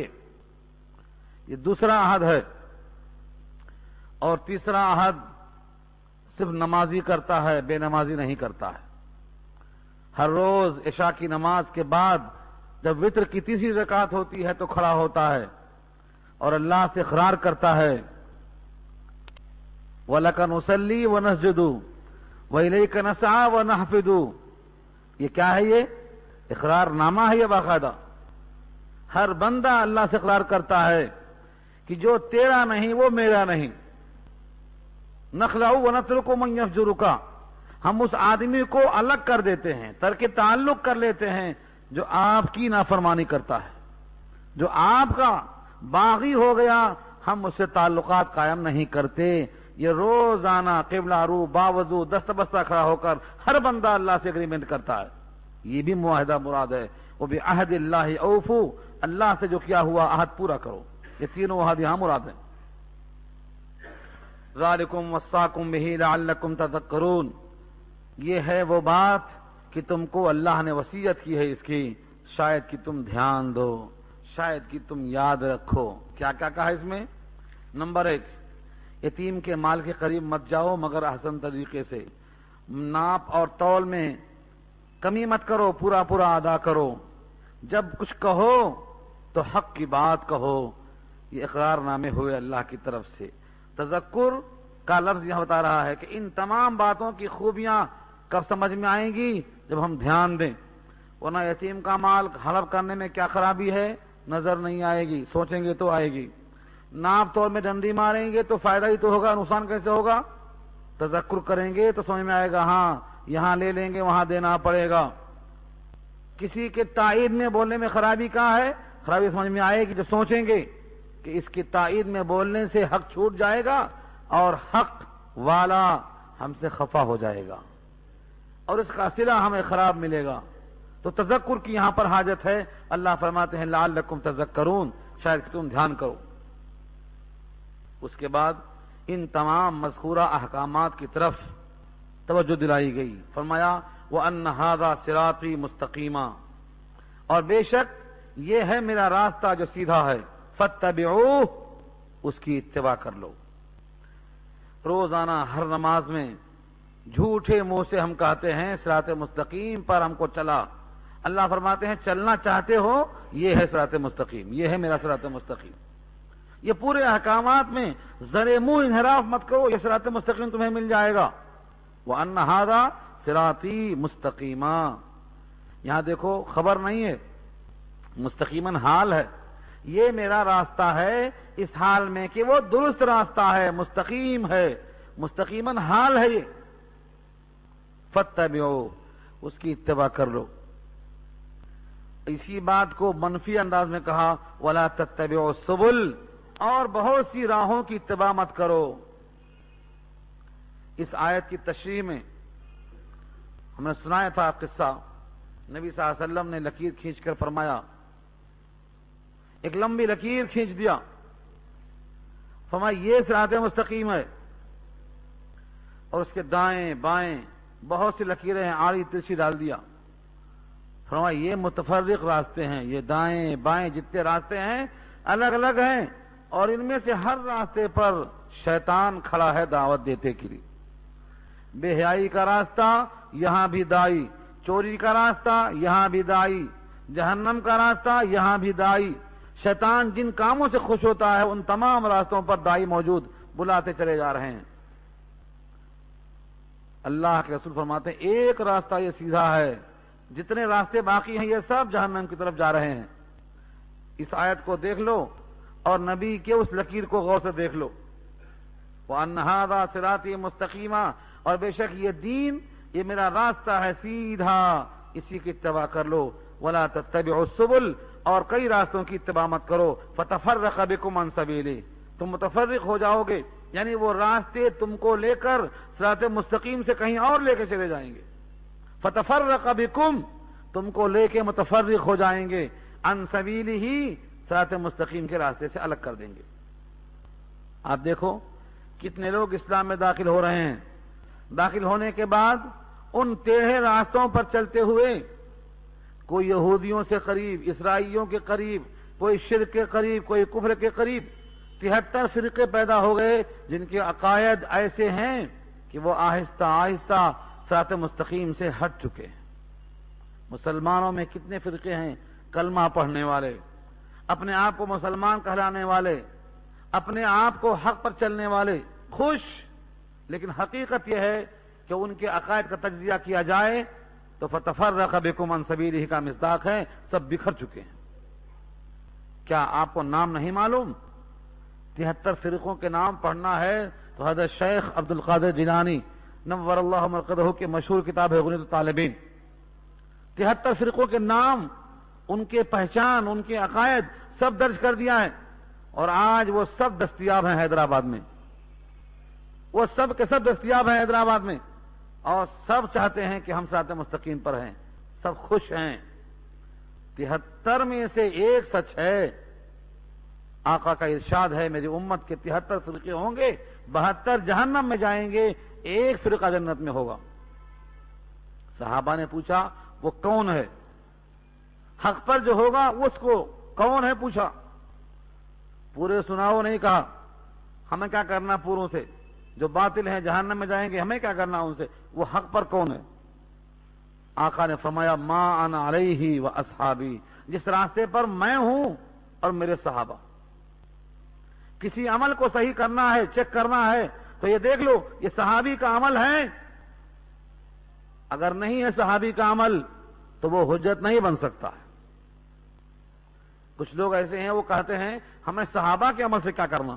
یہ دوسرا عہد ہے۔ اور تیسرا عہد صرف نمازی کرتا ہے، بے نمازی نہیں کرتا ہے۔ ہر روز عشاء کی نماز کے بعد جب وتر کی تیسری رکعت ہوتی ہے تو کھڑا ہوتا ہے اور اللہ سے اقرار کرتا ہے، وَلَكَ نُصَلِّي وَنَسْجُدُ وَإِلَيْكَ نَسْعَىٰ وَنَحْفِدُ۔ یہ کیا ہے؟ یہ اقرار نامہ ہے۔ یہ باقاعدہ ہر بندہ اللہ سے اقرار کرتا ہے کہ جو تیرا نہیں وہ میرا نہیں۔ نَخْلَعُ وَنَتْرُكُ مَن يَفْجُرُكَ، ہم اس آدمی کو الگ کر دیتے ہیں، ترک تعلق کر لیتے ہیں جو آپ کی نافرمانی کرتا ہے، جو آپ کا باغی ہو گیا، ہم اس سے تعلقات قائم نہیں کرتے۔ یہ روزانہ قبلہ رو باوضو دست بستہ کھڑا ہو کر ہر بندہ اللہ سے اگریمنٹ کرتا ہے۔ یہ بھی معاہدہ مراد ہے۔ وَبِعَهْدِ اللَّهِ أَوْفُوا، اللہ سے جو کیا ہوا عہد پورا کرو۔ یہ تینوں عہد یہاں مراد ہیں۔ ذَلِكُمْ وَصَّاكُمْ بِهِ لَعَلَّكُمْ تَذَكَّرُونَ، یہ ہے وہ بات کہ تم کو اللہ نے وصیت کی ہے اس کی، شاید کہ تم دھیان دو، شاید کہ تم یاد رکھو۔ کیا کیا کہا اس میں؟ نمبر 1، یتیم کے مال کے قریب مت جاؤ مگر احسن طریقے سے، ناپ اور تول میں کمی مت کرو، پورا پورا ادا کرو، جب کچھ کہو تو حق کی بات کہو۔ یہ اقرار نامے ہوئے اللہ کی طرف سے۔ تذکر کا لفظ یہاں بتا رہا ہے کہ ان تمام باتوں کی خوبیاں کب سمجھ میں آئیں گی؟ جب ہم دھیان دیں، ورنہ یتیم کا مال ہڑپ کرنے میں کیا خرابی ہے نظر نہیں آئے گی، سوچیں گے تو آئے گی۔ ناپ تول میں ڈنڈی ماریں گے تو فائدہ ہی تو ہوگا، نقصان کیسے ہوگا؟ تذکر کریں گے تو سمجھ میں آئے گا، ہاں یہاں لے لیں گے وہاں دینا پڑے گا۔ کسی کے تائید میں بولنے میں خرابی کہاں ہے؟ خرابی سمجھ میں آئے گی جب سوچیں گے کہ اس کی تائید میں بولنے سے حق چھوٹ جائے گا اور حق والا ہم سے خفا ہو جائے گا اور اس کا صلہ ہمیں خراب ملے گا۔ تو تذکر کی یہاں پر حاجت ہے۔ اللہ فرماتے ہیں لعلکم تذکرون، شاید کہ تم دھیان کرو۔ اس کے بعد ان تمام مذکورہ احکامات کی طرف توجہ دلائی گئی۔ فرمایا وَأَنَّ هَذَا صِرَاطِي مُسْتَقِيمًا، اور بے شک یہ ہے میرا راستہ جو سیدھا ہے، فَاتَّبِعُوهُ، اس کی اتباع کر لو۔ روزانہ ہر نماز میں جھوٹے منہ سے ہم کہتے ہیں صراط مستقیم پر ہم کو چلا۔ اللہ فرماتے ہیں چلنا چاہتے ہو یہ ہے صراط مستقیم، یہ ہے میرا صراط مستقیم۔ یہ پورے احکامات میں ذرے منہ انحراف مت کرو، یہ صراط مستقیم تمہیں مل جائے گا۔ وَأَنَّ هَذَا صِرَاطِي مُسْتَقِيمًا، یہاں دیکھو خبر نہیں ہے، مستقیماً حال ہے، یہ میرا راستہ ہے اس حال میں کہ وہ درست راستہ ہے، مستقیم ہے، مستقیماً حال ہے یہ۔ فَاتَّبِعُوا، اس کی اتباع کر لو۔ اسی بات کو منفی انداز میں کہا وَلَا تَتَّبِعُوا السُّبُلَ، اور بہت سی راہوں کی اتباع مت کرو۔ اس آیت کی تشریح میں ہم نے سنایا تھا قصہ، نبی صلی اللہ علیہ وسلم نے لکیر کھینچ کر فرمایا، ایک لمبی لکیر کھینچ دیا، فرمایا یہ صراط مستقیم ہے، اور اس کے دائیں بائیں بہت سی لکیریں ہیں، آڑی ترچھی ڈال دیا، فرمایا یہ متفرق راستے ہیں، یہ دائیں بائیں جتنے راستے ہیں الگ الگ ہیں، اور ان میں سے ہر راستے پر شیطان کھڑا ہے دعوت دیتے کے لیے۔ بے حیائی کا راستہ یہاں بھی دائی، چوری کا راستہ یہاں بھی دائی، جہنم کا راستہ یہاں بھی دائی۔ شیطان جن کاموں سے خوش ہوتا ہے ان تمام راستوں پر دائی موجود، بلاتے چلے جا رہے ہیں۔ اللہ کے رسول فرماتے ہیں ایک راستہ یہ سیدھا ہے، جتنے راستے باقی ہیں یہ سب جہنم کی طرف جا رہے ہیں۔ اس آیت کو دیکھ لو اور نبی کے اس لکیر کو غور سے دیکھ لو، وَأَنَّ هَذَا صِرَاطِي مُسْتَقِيمًا، اور بے شک یہ دین یہ میرا راستہ ہے سیدھا، اسی کی اتباع کر لو۔ وَلَا تَتَّبِعُوا السُّبُلَ، اور کئی راستوں کی اتباع مت کرو، فَتَفَرَّقَ بِكُمْ عَنْ سَبِيلِهِ، تم متفرق ہو جاؤ گے، یعنی وہ راستے تم کو لے کر صراط مستقیم سے کہیں اور لے کے چلے جائیں گے۔ فتفرق بکم، تم کو لے کے متفرق ہو جائیں گے، عن سبیلہ، صراط مستقیم کے راستے سے الگ کر دیں گے۔ آپ دیکھو کتنے لوگ اسلام میں داخل ہو رہے ہیں، داخل ہونے کے بعد ان ٹیڑھے راستوں پر چلتے ہوئے کوئی یہودیوں سے قریب، اسرائیلیوں کے قریب، کوئی شرک کے قریب، کوئی کفر کے قریب، 73 فرقے پیدا ہو گئے جن کے عقائد ایسے ہیں کہ وہ آہستہ آہستہ صراط مستقیم سے ہٹ چکے ہیں۔ مسلمانوں میں کتنے فرقے ہیں، کلمہ پڑھنے والے، اپنے آپ کو مسلمان کہلانے والے، اپنے آپ کو حق پر چلنے والے، خوش، لیکن حقیقت یہ ہے کہ ان کے عقائد کا تجزیہ کیا جائے تو فتفرق بکم عن سبیلہ کا مصداق ہے، سب بکھر چکے ہیں۔ کیا آپ کو نام نہیں معلوم؟ 73 فرقوں کے نام پڑھنا ہے تو حضرت شیخ عبد القادر جیلانی نور اللہ مرقدہ کی مشہور کتاب ہے غنیۃ الطالبین، 73 فرقوں کے نام، ان کے پہچان، ان کے عقائد سب درج کر دیا ہے، اور آج وہ سب دستیاب ہیں حیدرآباد میں، وہ سب کے سب دستیاب ہیں حیدرآباد میں، اور سب چاہتے ہیں کہ ہم صراط مستقیم پر ہیں، سب خوش ہیں۔ 73 میں سے ایک سچ ہے، آقا کا ارشاد ہے میری امت کے 73 فرقے ہوں گے، 72 جہنم میں جائیں گے، ایک فرقہ جنت میں ہوگا۔ صحابہ نے پوچھا وہ کون ہے؟ حق پر جو ہوگا اس کو کون ہے پوچھا، پورے سناؤ نہیں کہا، ہمیں کیا کرنا پوروں سے، جو باطل ہیں جہنم میں جائیں گے، ہمیں کیا کرنا ان سے، وہ حق پر کون ہے؟ آقا نے فرمایا ما انا علیہ و اصحابی، جس راستے پر میں ہوں اور میرے صحابہ۔ کسی عمل کو صحیح کرنا ہے، چیک کرنا ہے تو یہ دیکھ لو یہ صحابی کا عمل ہے، اگر نہیں ہے صحابی کا عمل تو وہ حجت نہیں بن سکتا ہے۔ کچھ لوگ ایسے ہیں وہ کہتے ہیں ہمیں صحابہ کے عمل سے کیا کرنا،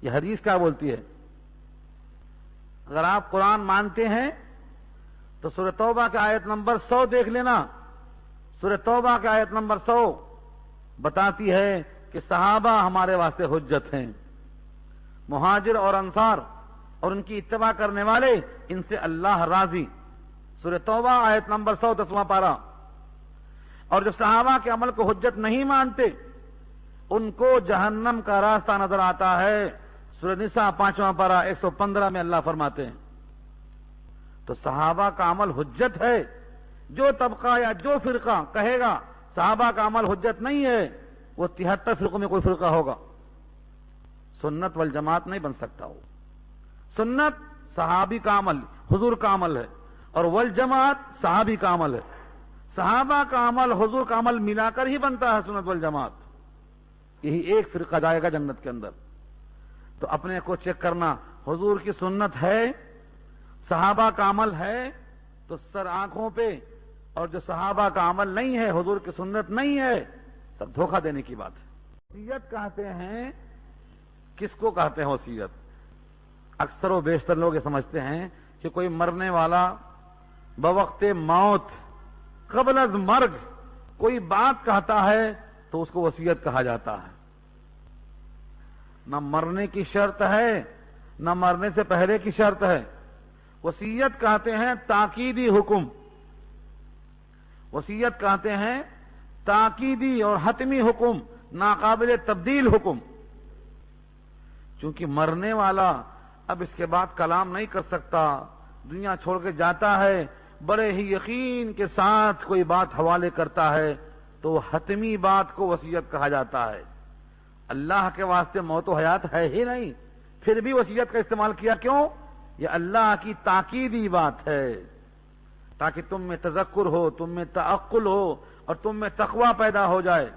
یہ حدیث کیا بولتی ہے؟ اگر آپ قرآن مانتے ہیں تو سورہ توبہ کے آیت نمبر 100 دیکھ لینا، سورہ توبہ کے آیت نمبر 100 بتاتی ہے کہ صحابہ ہمارے واسطے حجت ہیں، مہاجر اور انصار اور ان کی اتباع کرنے والے، ان سے اللہ راضی۔ سورہ توبہ آیت نمبر 100 10واں پارہ۔ اور جو صحابہ کے عمل کو حجت نہیں مانتے ان کو جہنم کا راستہ نظر آتا ہے۔ سورہ نساء 5واں پارہ 115 میں اللہ فرماتے ہیں۔ تو صحابہ کا عمل حجت ہے، جو طبقہ یا جو فرقہ کہے گا صحابہ کا عمل حجت نہیں ہے، وہ 73 فرقوں میں کوئی فرقہ ہوگا، سنت والجماعت نہیں بن سکتا۔ وہ سنت صحابی کا عمل، حضور کا عمل ہے، اور والجماعت صحابی کا عمل ہے۔ صحابہ کا عمل حضور کا عمل ملا کر ہی بنتا ہے سنت والجماعت، یہی ایک فرقہ جائے گا جنت کے اندر۔ تو اپنے کو چیک کرنا، حضور کی سنت ہے، صحابہ کا عمل ہے تو سر آنکھوں پہ، اور جو صحابہ کا عمل نہیں ہے، حضور کی سنت نہیں ہے، تب دھوکہ دینے کی بات ہے۔ وصیت کہتے ہیں، کس کو کہتے ہیں وصیت؟ اکثر و بیشتر لوگ یہ سمجھتے ہیں کہ کوئی مرنے والا بوقت موت، قبل از مرگ کوئی بات کہتا ہے تو اس کو وصیت کہا جاتا ہے۔ نہ مرنے کی شرط ہے، نہ مرنے سے پہلے کی شرط ہے۔ وصیت کہتے ہیں تاکیدی حکم، وصیت کہتے ہیں تاکیدی اور حتمی حکم، ناقابل تبدیل حکم۔ چونکہ مرنے والا اب اس کے بعد کلام نہیں کر سکتا، دنیا چھوڑ کے جاتا ہے، بڑے ہی یقین کے ساتھ کوئی بات حوالے کرتا ہے تو حتمی بات کو وصیت کہا جاتا ہے۔ اللہ کے واسطے موت و حیات ہے ہی نہیں، پھر بھی وصیت کا استعمال کیا کیوں؟ یہ اللہ کی تاکیدی بات ہے، تاکہ تم میں تذکر ہو، تم میں تعقل ہو، اور تم میں تقوی پیدا ہو جائے۔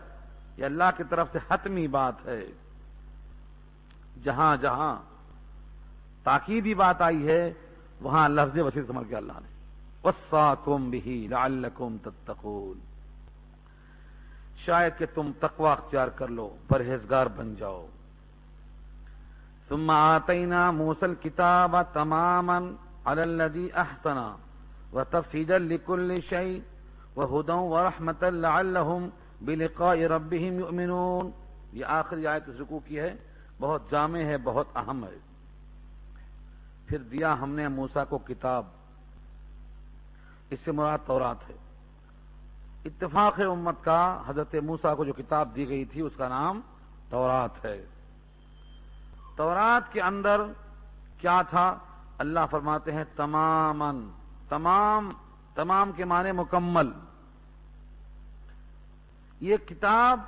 یہ اللہ کی طرف سے حتمی بات ہے۔ جہاں جہاں تاکیدی بات آئی ہے وہاں لفظ وصیت استعمال کیا اللہ نے، وصاکم بہ لعلکم تتقون، شاید کہ تم تقوی اختیار کر لو، پرہیزگار بن جاؤ۔ ثم آتینا موسى الكتاب تماما على الذي احسن وتفصيلا لكل شيء وهدى ورحمة لعلهم بلقاء ربهم يؤمنون۔ یہ آخری آیت اس رکوع کی ہے، بہت جامع ہے، بہت اہم ہے۔ پھر دیا ہم نے موسیٰ کو کتاب، اس سے مراد تورات ہے۔ اتفاق امت کا حضرت موسیٰ کو جو کتاب دی گئی تھی اس کا نام تورات ہے۔ تورات کے اندر کیا تھا؟ اللہ فرماتے ہیں تماماً، تمام کے معنی مکمل۔ یہ کتاب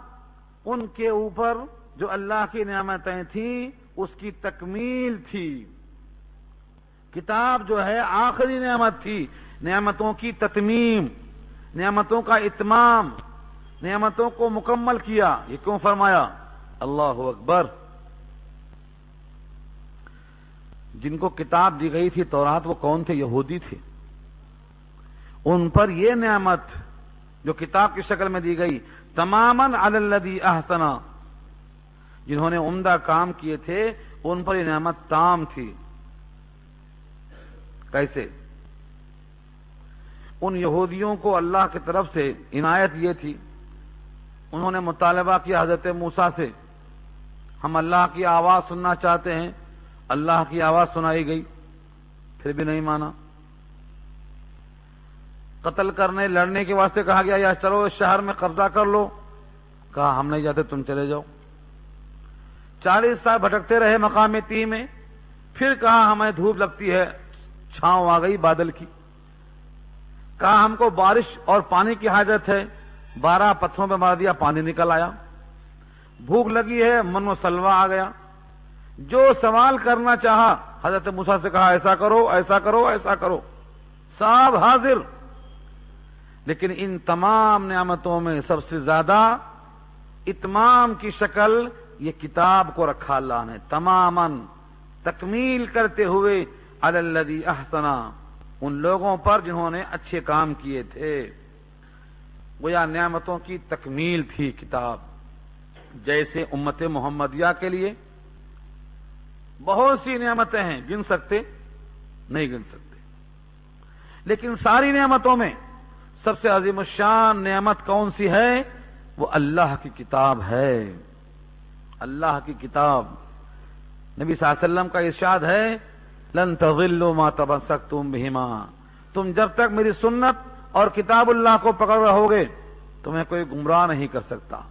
ان کے اوپر جو اللہ کی نعمتیں تھیں اس کی تکمیل تھی۔ کتاب جو ہے آخری نعمت تھی، نعمتوں کی تتمیم، نعمتوں کا اتمام، نعمتوں کو مکمل کیا۔ یہ کیوں فرمایا؟ اللہ اکبر۔ جن کو کتاب دی گئی تھی تورات وہ کون تھے؟ یہودی تھے۔ ان پر یہ نعمت جو کتاب کی شکل میں دی گئی، تماماً علی الذی احسن، جنہوں نے عمدہ کام کیے تھے ان پر یہ نعمت تام تھی۔ کیسے؟ ان یہودیوں کو اللہ کی طرف سے عنایت یہ تھی، انہوں نے مطالبہ کیا حضرت موسیٰ سے، ہم اللہ کی آواز سننا چاہتے ہیں۔ اللہ کی آواز سنائی گئی، پھر بھی نہیں مانا۔ قتل کرنے لڑنے کے واسطے کہا گیا یا چلو اس شہر میں قبضہ کر لو، کہا ہم نہیں جاتے، تم چلے جاؤ۔ 40 سال بھٹکتے رہے مقام تیہ میں، پھر کہا ہمیں دھوپ لگتی ہے، چھاؤں آ گئی بادل کی، کہا ہم کو بارش اور پانی کی حاجت ہے، 12 پتھروں پہ مار دیا، پانی نکل آیا۔ بھوک لگی ہے، من میں سلوہ آ گیا، جو سوال کرنا چاہا حضرت موسیٰ سے کہا ایسا کرو ایسا کرو ایسا کرو، سب حاضر۔ لیکن ان تمام نعمتوں میں سب سے زیادہ اتمام کی شکل یہ کتاب کو رکھا اللہ نے، تماماً تکمیل کرتے ہوئے علی الذی احسن، ان لوگوں پر جنہوں نے اچھے کام کیے تھے۔ گویا نعمتوں کی تکمیل تھی کتاب۔ جیسے امت محمدیہ کے لیے بہت سی نعمتیں ہیں، گن سکتے نہیں گن سکتے، لیکن ساری نعمتوں میں سب سے عظیم الشان نعمت کون سی ہے؟ وہ اللہ کی کتاب ہے۔ اللہ کی کتاب۔ نبی صلی اللہ علیہ وسلم کا ارشاد ہے لن تضلوا ما تمسکتم بہما، تم جب تک میری سنت اور کتاب اللہ کو پکڑ رہو گے تمہیں کوئی گمراہ نہیں کر سکتا۔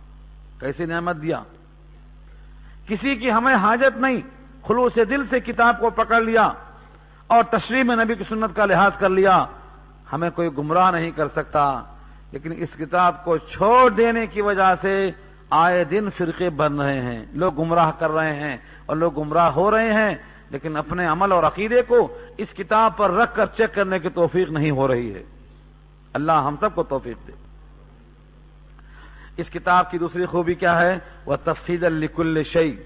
کیسی نعمت دیا؟ کسی کی ہمیں حاجت نہیں، خلوص دل سے کتاب کو پکڑ لیا اور تشریح میں نبی کی سنت کا لحاظ کر لیا، ہمیں کوئی گمراہ نہیں کر سکتا۔ لیکن اس کتاب کو چھوڑ دینے کی وجہ سے آئے دن فرقے بن رہے ہیں، لوگ گمراہ کر رہے ہیں اور لوگ گمراہ ہو رہے ہیں، لیکن اپنے عمل اور عقیدے کو اس کتاب پر رکھ کر چیک کرنے کی توفیق نہیں ہو رہی ہے۔ اللہ ہم سب کو توفیق دے۔ اس کتاب کی دوسری خوبی کیا ہے؟ وَتَفْصِيلًا لِكُلِّ شَيْءٍ،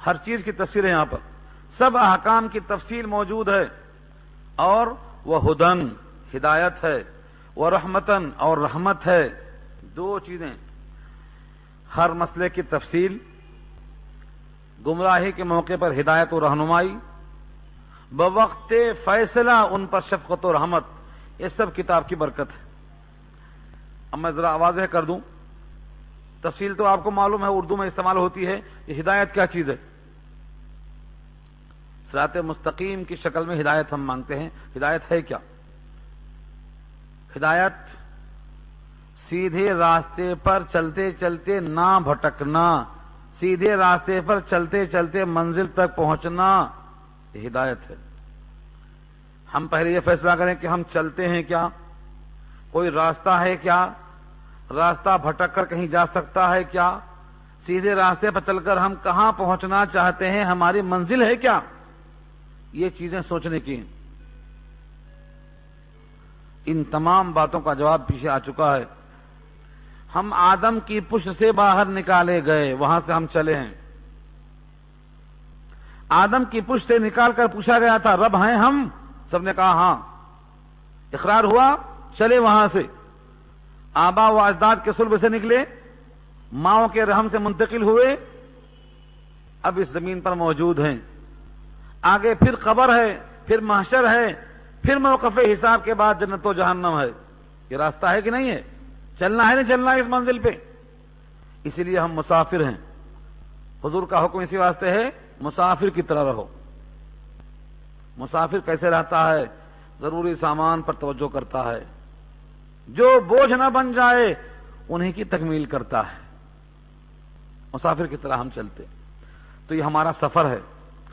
ہر چیز کی تفصیل ہے، یہاں پر سب احکام کی تفصیل موجود ہے۔ اور وَهُدًى، ہدایت ہے، وَرَحْمَةً، اور رحمت ہے۔ دو چیزیں، ہر مسئلے کی تفصیل، گمراہی کے موقع پر ہدایت و رہنمائی، بوقت فیصلہ ان پر شفقت و رحمت، یہ سب کتاب کی برکت ہے۔ اب میں ذرا واضح کر دوں، تفصیل تو آپ کو معلوم ہے اردو میں استعمال ہوتی ہے، یہ ہدایت کیا چیز ہے؟ صراط مستقیم کی شکل میں ہدایت ہم مانگتے ہیں، ہدایت ہے کیا؟ ہدایت سیدھے راستے پر چلتے چلتے نہ بھٹکنا، سیدھے راستے پر چلتے چلتے منزل تک پہنچنا، یہ ہدایت ہے۔ ہم پہلے یہ فیصلہ کریں کہ ہم چلتے ہیں کیا، کوئی راستہ ہے کیا، راستہ بھٹک کر کہیں جا سکتا ہے کیا، سیدھے راستے پر چل کر ہم کہاں پہنچنا چاہتے ہیں، ہماری منزل ہے کیا، یہ چیزیں سوچنے کی ہیں۔ ان تمام باتوں کا جواب پیچھے آ چکا ہے۔ ہم آدم کی پشت سے باہر نکالے گئے، وہاں سے ہم چلے ہیں۔ آدم کی پشت سے نکال کر پوچھا گیا تھا رب ہیں ہم؟ سب نے کہا ہاں، اقرار ہوا، چلے وہاں سے، آبا و اجداد کے صلب سے نکلے، ماؤں کے رحم سے منتقل ہوئے، اب اس زمین پر موجود ہیں۔ آگے پھر قبر ہے، پھر محشر ہے، پھر موقف حساب کے بعد جنت و جہنم ہے۔ یہ راستہ ہے کہ نہیں ہے؟ چلنا ہے نہیں چلنا ہے اس منزل پہ؟ اسی لیے ہم مسافر ہیں۔ حضور کا حکم اسی واسطے ہے مسافر کی طرح رہو۔ مسافر کیسے رہتا ہے؟ ضروری سامان پر توجہ کرتا ہے، جو بوجھ نہ بن جائے انہیں کی تکمیل کرتا ہے۔ مسافر کی طرح ہم چلتے، تو یہ ہمارا سفر ہے،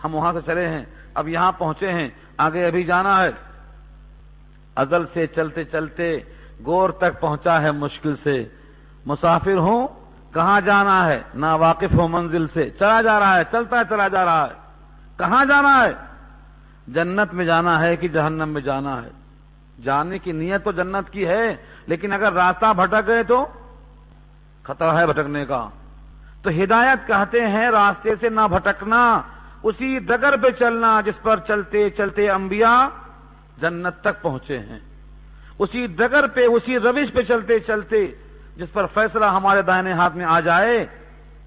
ہم وہاں سے چلے ہیں، اب یہاں پہنچے ہیں، آگے ابھی جانا ہے۔ ازل سے چلتے چلتے گور تک پہنچا ہے مشکل سے، مسافر ہوں کہاں جانا ہے، نا واقف ہو منزل سے، چلا جا رہا ہے، چلتا ہے چلا جا رہا ہے، کہاں جانا ہے، جنت میں جانا ہے کہ جہنم میں جانا ہے۔ جانے کی نیت تو جنت کی ہے، لیکن اگر راستہ بھٹک گئے تو خطرہ ہے بھٹکنے کا۔ تو ہدایت کہتے ہیں راستے سے نہ بھٹکنا، اسی ڈگر پہ چلنا جس پر چلتے چلتے انبیاء جنت تک پہنچے ہیں، اسی ڈگر پہ اسی روش پہ چلتے چلتے جس پر فیصلہ ہمارے دائیں ہاتھ میں آ جائے،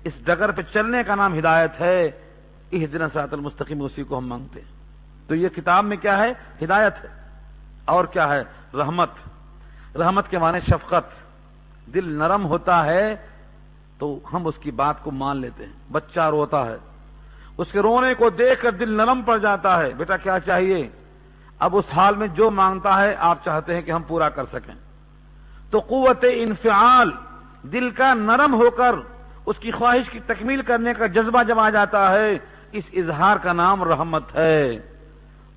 اس ڈگر پہ چلنے کا نام ہدایت ہے۔ اہدنا الصراط المستقیم، اسی کو ہم مانگتے ہیں۔ تو یہ کتاب میں کیا ہے؟ ہدایت ہے، اور کیا ہے؟ رحمت۔ رحمت کے معنی شفقت، دل نرم ہوتا ہے تو ہم اس کی بات کو مان لیتے ہیں۔ بچہ روتا ہے، اس کے رونے کو دیکھ کر دل نرم پڑ جاتا ہے، بیٹا کیا چاہیے؟ اب اس حال میں جو مانگتا ہے آپ چاہتے ہیں کہ ہم پورا کر سکیں، تو قوت انفعال، دل کا نرم ہو کر اس کی خواہش کی تکمیل کرنے کا جذبہ جب آ جاتا ہے، اس اظہار کا نام رحمت ہے۔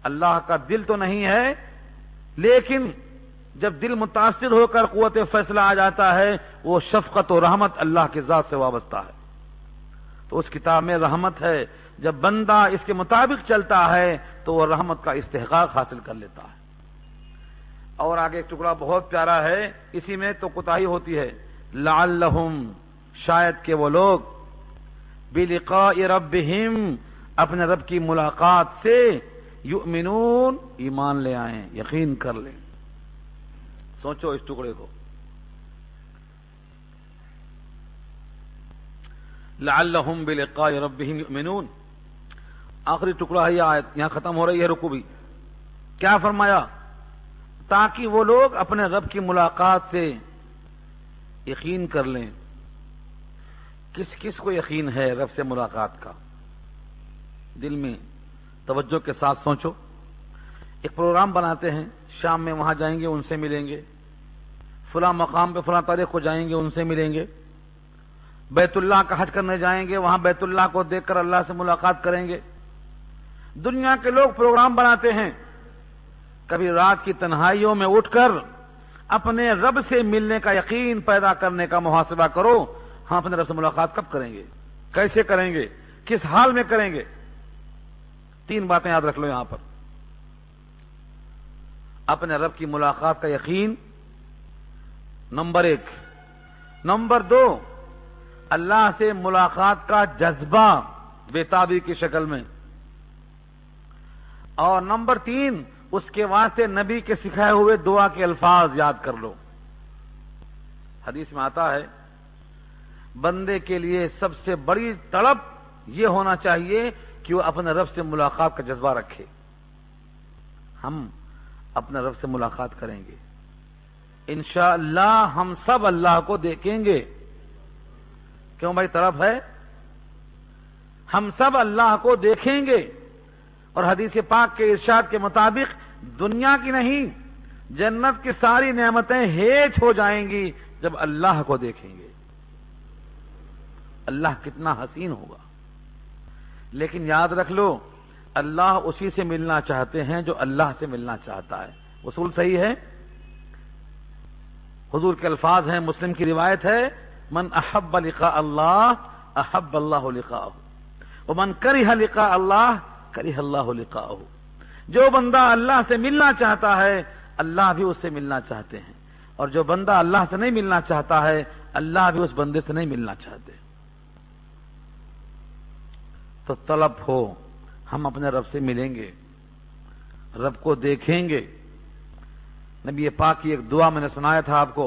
اللہ کا دل تو نہیں ہے، لیکن جب دل متاثر ہو کر قوت فیصلہ آ جاتا ہے، وہ شفقت و رحمت اللہ کی ذات سے وابستہ ہے۔ تو اس کتاب میں رحمت ہے، جب بندہ اس کے مطابق چلتا ہے تو وہ رحمت کا استحقاق حاصل کر لیتا ہے۔ اور آگے ایک ٹکڑا بہت پیارا ہے، اسی میں تو کوتاہی ہوتی ہے، لعلہم، شاید کہ وہ لوگ بلقاء ربہم، اپنے رب کی ملاقات سے، یؤمنون، ایمان لے آئیں، یقین کر لیں۔ سوچو اس ٹکڑے کو، لعلہم بلقاء ربہم یؤمنون، آخری ٹکڑا ہے یہ آیت، یہاں ختم ہو رہی ہے رکوع بھی۔ کیا فرمایا؟ تاکہ وہ لوگ اپنے رب کی ملاقات سے یقین کر لیں۔ کس کس کو یقین ہے رب سے ملاقات کا؟ دل میں توجہ کے ساتھ سوچو۔ ایک پروگرام بناتے ہیں، شام میں وہاں جائیں گے، ان سے ملیں گے، فلاں مقام پہ فلاں تاریخ کو جائیں گے، ان سے ملیں گے، بیت اللہ کا حج کرنے جائیں گے، وہاں بیت اللہ کو دیکھ کر اللہ سے ملاقات کریں گے۔ دنیا کے لوگ پروگرام بناتے ہیں، کبھی رات کی تنہائیوں میں اٹھ کر اپنے رب سے ملنے کا یقین پیدا کرنے کا محاسبہ کرو۔ ہم اپنے رب سے ملاقات کب کریں گے؟ کیسے کریں گے؟ کس حال میں کریں گے؟ 3 باتیں یاد رکھ لو یہاں پر۔ اپنے رب کی ملاقات کا یقین، نمبر 1۔ نمبر 2، اللہ سے ملاقات کا جذبہ بےتابی کی شکل میں، اور نمبر 3، اس کے واسطے نبی کے سکھائے ہوئے دعا کے الفاظ یاد کر لو۔ حدیث میں آتا ہے، بندے کے لیے سب سے بڑی طلب یہ ہونا چاہیے کہ وہ اپنے رب سے ملاقات کا جذبہ رکھے۔ ہم اپنے رب سے ملاقات کریں گے انشاءاللہ، ہم سب اللہ کو دیکھیں گے۔ کیوں بھائی طلب ہے؟ ہم سب اللہ کو دیکھیں گے، اور حدیث پاک کے ارشاد کے مطابق دنیا کی نہیں، جنت کی ساری نعمتیں ہیچ ہو جائیں گی جب اللہ کو دیکھیں گے۔ اللہ کتنا حسین ہوگا۔ لیکن یاد رکھ لو، اللہ اسی سے ملنا چاہتے ہیں جو اللہ سے ملنا چاہتا ہے۔ اصول صحیح ہے، حضور کے الفاظ ہیں، مسلم کی روایت ہے، من احب لقاء اللہ احب اللہ لقاءہ، ومن کرہ لقاء اللہ کرہ اللہ لقاءہ۔ جو بندہ اللہ سے ملنا چاہتا ہے اللہ بھی اس سے ملنا چاہتے ہیں، اور جو بندہ اللہ سے نہیں ملنا چاہتا ہے اللہ بھی اس بندے سے نہیں ملنا چاہتے۔ تو طلب ہو، ہم اپنے رب سے ملیں گے، رب کو دیکھیں گے۔ نبی پاک کی ایک دعا میں نے سنایا تھا آپ کو،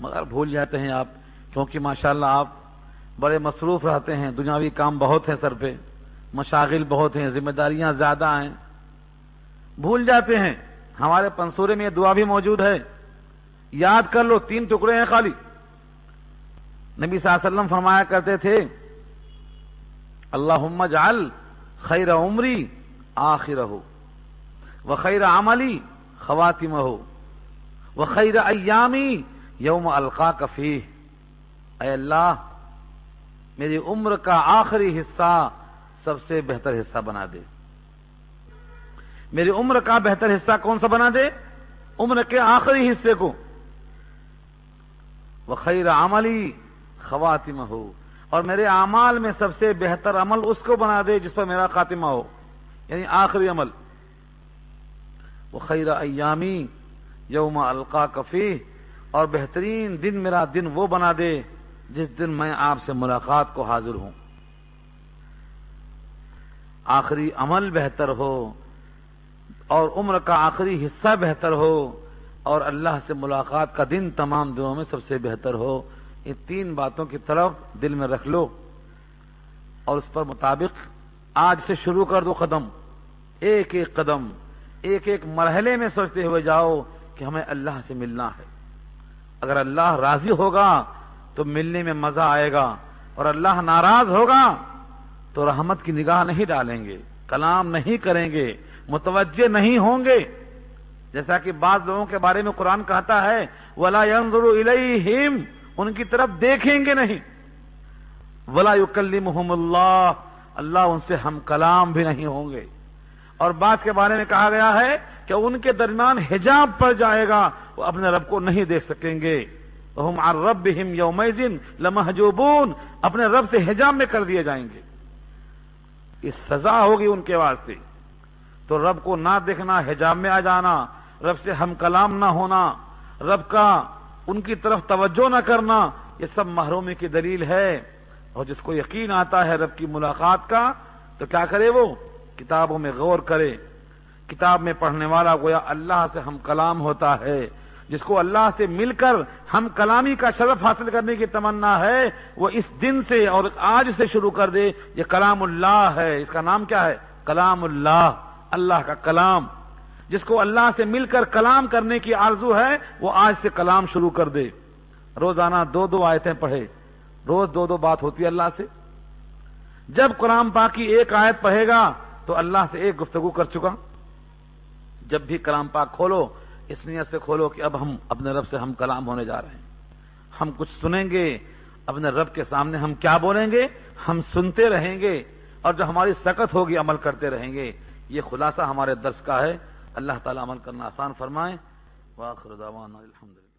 مگر بھول جاتے ہیں آپ، کیونکہ ماشاءاللہ آپ بڑے مصروف رہتے ہیں، دنیاوی کام بہت ہیں سر پہ، مشاغل بہت ہیں، ذمہ داریاں زیادہ ہیں، بھول جاتے ہیں۔ ہمارے پنسورے میں یہ دعا بھی موجود ہے، یاد کر لو، 3 ٹکڑے ہیں خالی۔ نبی صلی اللہ علیہ وسلم فرمایا کرتے تھے، اللہم اجعل خیر عمری آخرہ وخیر عملی خواتمہ وخیر ایامی یوم القاک فیہ، اے اللہ میری عمر کا آخری حصہ سب سے بہتر حصہ بنا دے۔ میری عمر کا بہتر حصہ کون سا بنا دے؟ عمر کے آخری حصے کو۔ وخیر عملی خواتمہ، اور میرے اعمال میں سب سے بہتر عمل اس کو بنا دے جس پر میرا خاتمہ ہو، یعنی آخری عمل۔ وخیر ایامی یوم القاک فیہ، اور بہترین دن میرا دن وہ بنا دے جس دن میں آپ سے ملاقات کو حاضر ہوں۔ آخری عمل بہتر ہو، اور عمر کا آخری حصہ بہتر ہو، اور اللہ سے ملاقات کا دن تمام دنوں میں سب سے بہتر ہو۔ یہ تین باتوں کی طرف دل میں رکھ لو، اور اس پر مطابق آج سے شروع کر دو قدم، ایک ایک قدم، ایک ایک مرحلے میں سوچتے ہوئے جاؤ کہ ہمیں اللہ سے ملنا ہے۔ اگر اللہ راضی ہوگا تو ملنے میں مزہ آئے گا، اور اللہ ناراض ہوگا تو رحمت کی نگاہ نہیں ڈالیں گے، کلام نہیں کریں گے، متوجہ نہیں ہوں گے۔ جیسا کہ بعض لوگوں کے بارے میں قرآن کہتا ہے وَلَا يَنظُرُ إِلَيْهِمْ، ان کی طرف دیکھیں گے نہیں۔ وَلَا يُكَلِّمُهُمُ اللَّهُ، اللہ ان سے ہم کلام بھی نہیں ہوں گے۔ اور بعض کے بارے میں کہا گیا ہے کہ ان کے درمیان حجاب پڑ جائے گا، وہ اپنے رب کو نہیں دیکھ سکیں گے۔ وَهُمْ عَنْ رَبِّهِمْ يَوْمَئِذٍ لَمَحْجُوبُونَ، اپنے رب سے حجاب میں کر دیے جائیں گے۔ یہ سزا ہوگی ان کے واسطے۔ تو رب کو نہ دیکھنا، حجاب میں آ جانا، رب سے ہم کلام نہ ہونا، رب کا ان کی طرف توجہ نہ کرنا، یہ سب محرومی کی دلیل ہے۔ اور جس کو یقین آتا ہے رب کی ملاقات کا تو کیا کرے؟ وہ کتابوں میں غور کرے۔ کتاب میں پڑھنے والا گویا اللہ سے ہم کلام ہوتا ہے۔ جس کو اللہ سے مل کر ہم کلامی کا شرف حاصل کرنے کی تمنا ہے، وہ اس دن سے اور آج سے شروع کر دے۔ یہ کلام اللہ ہے، اس کا نام کیا ہے؟ کلام اللہ، اللہ کا کلام۔ جس کو اللہ سے مل کر کلام کرنے کی آرزو ہے وہ آج سے کلام شروع کر دے۔ روزانہ 2 آیتیں پڑھے، روز 2 بات ہوتی ہے اللہ سے۔ جب قرآن پاک کی ایک آیت پڑھے گا تو اللہ سے ایک گفتگو کر چکا۔ جب بھی کلام پاک کھولو اس نیت سے کھولو کہ اب ہم اپنے رب سے ہم کلام ہونے جا رہے ہیں، ہم کچھ سنیں گے، اپنے رب کے سامنے ہم کیا بولیں گے؟ ہم سنتے رہیں گے، اور جو ہماری سکت ہوگی عمل کرتے رہیں گے۔ یہ خلاصہ ہمارے درس کا ہے۔ اللہ تعالی عمل کرنا آسان فرمائے۔ وآخر دعوانا الحمدللہ۔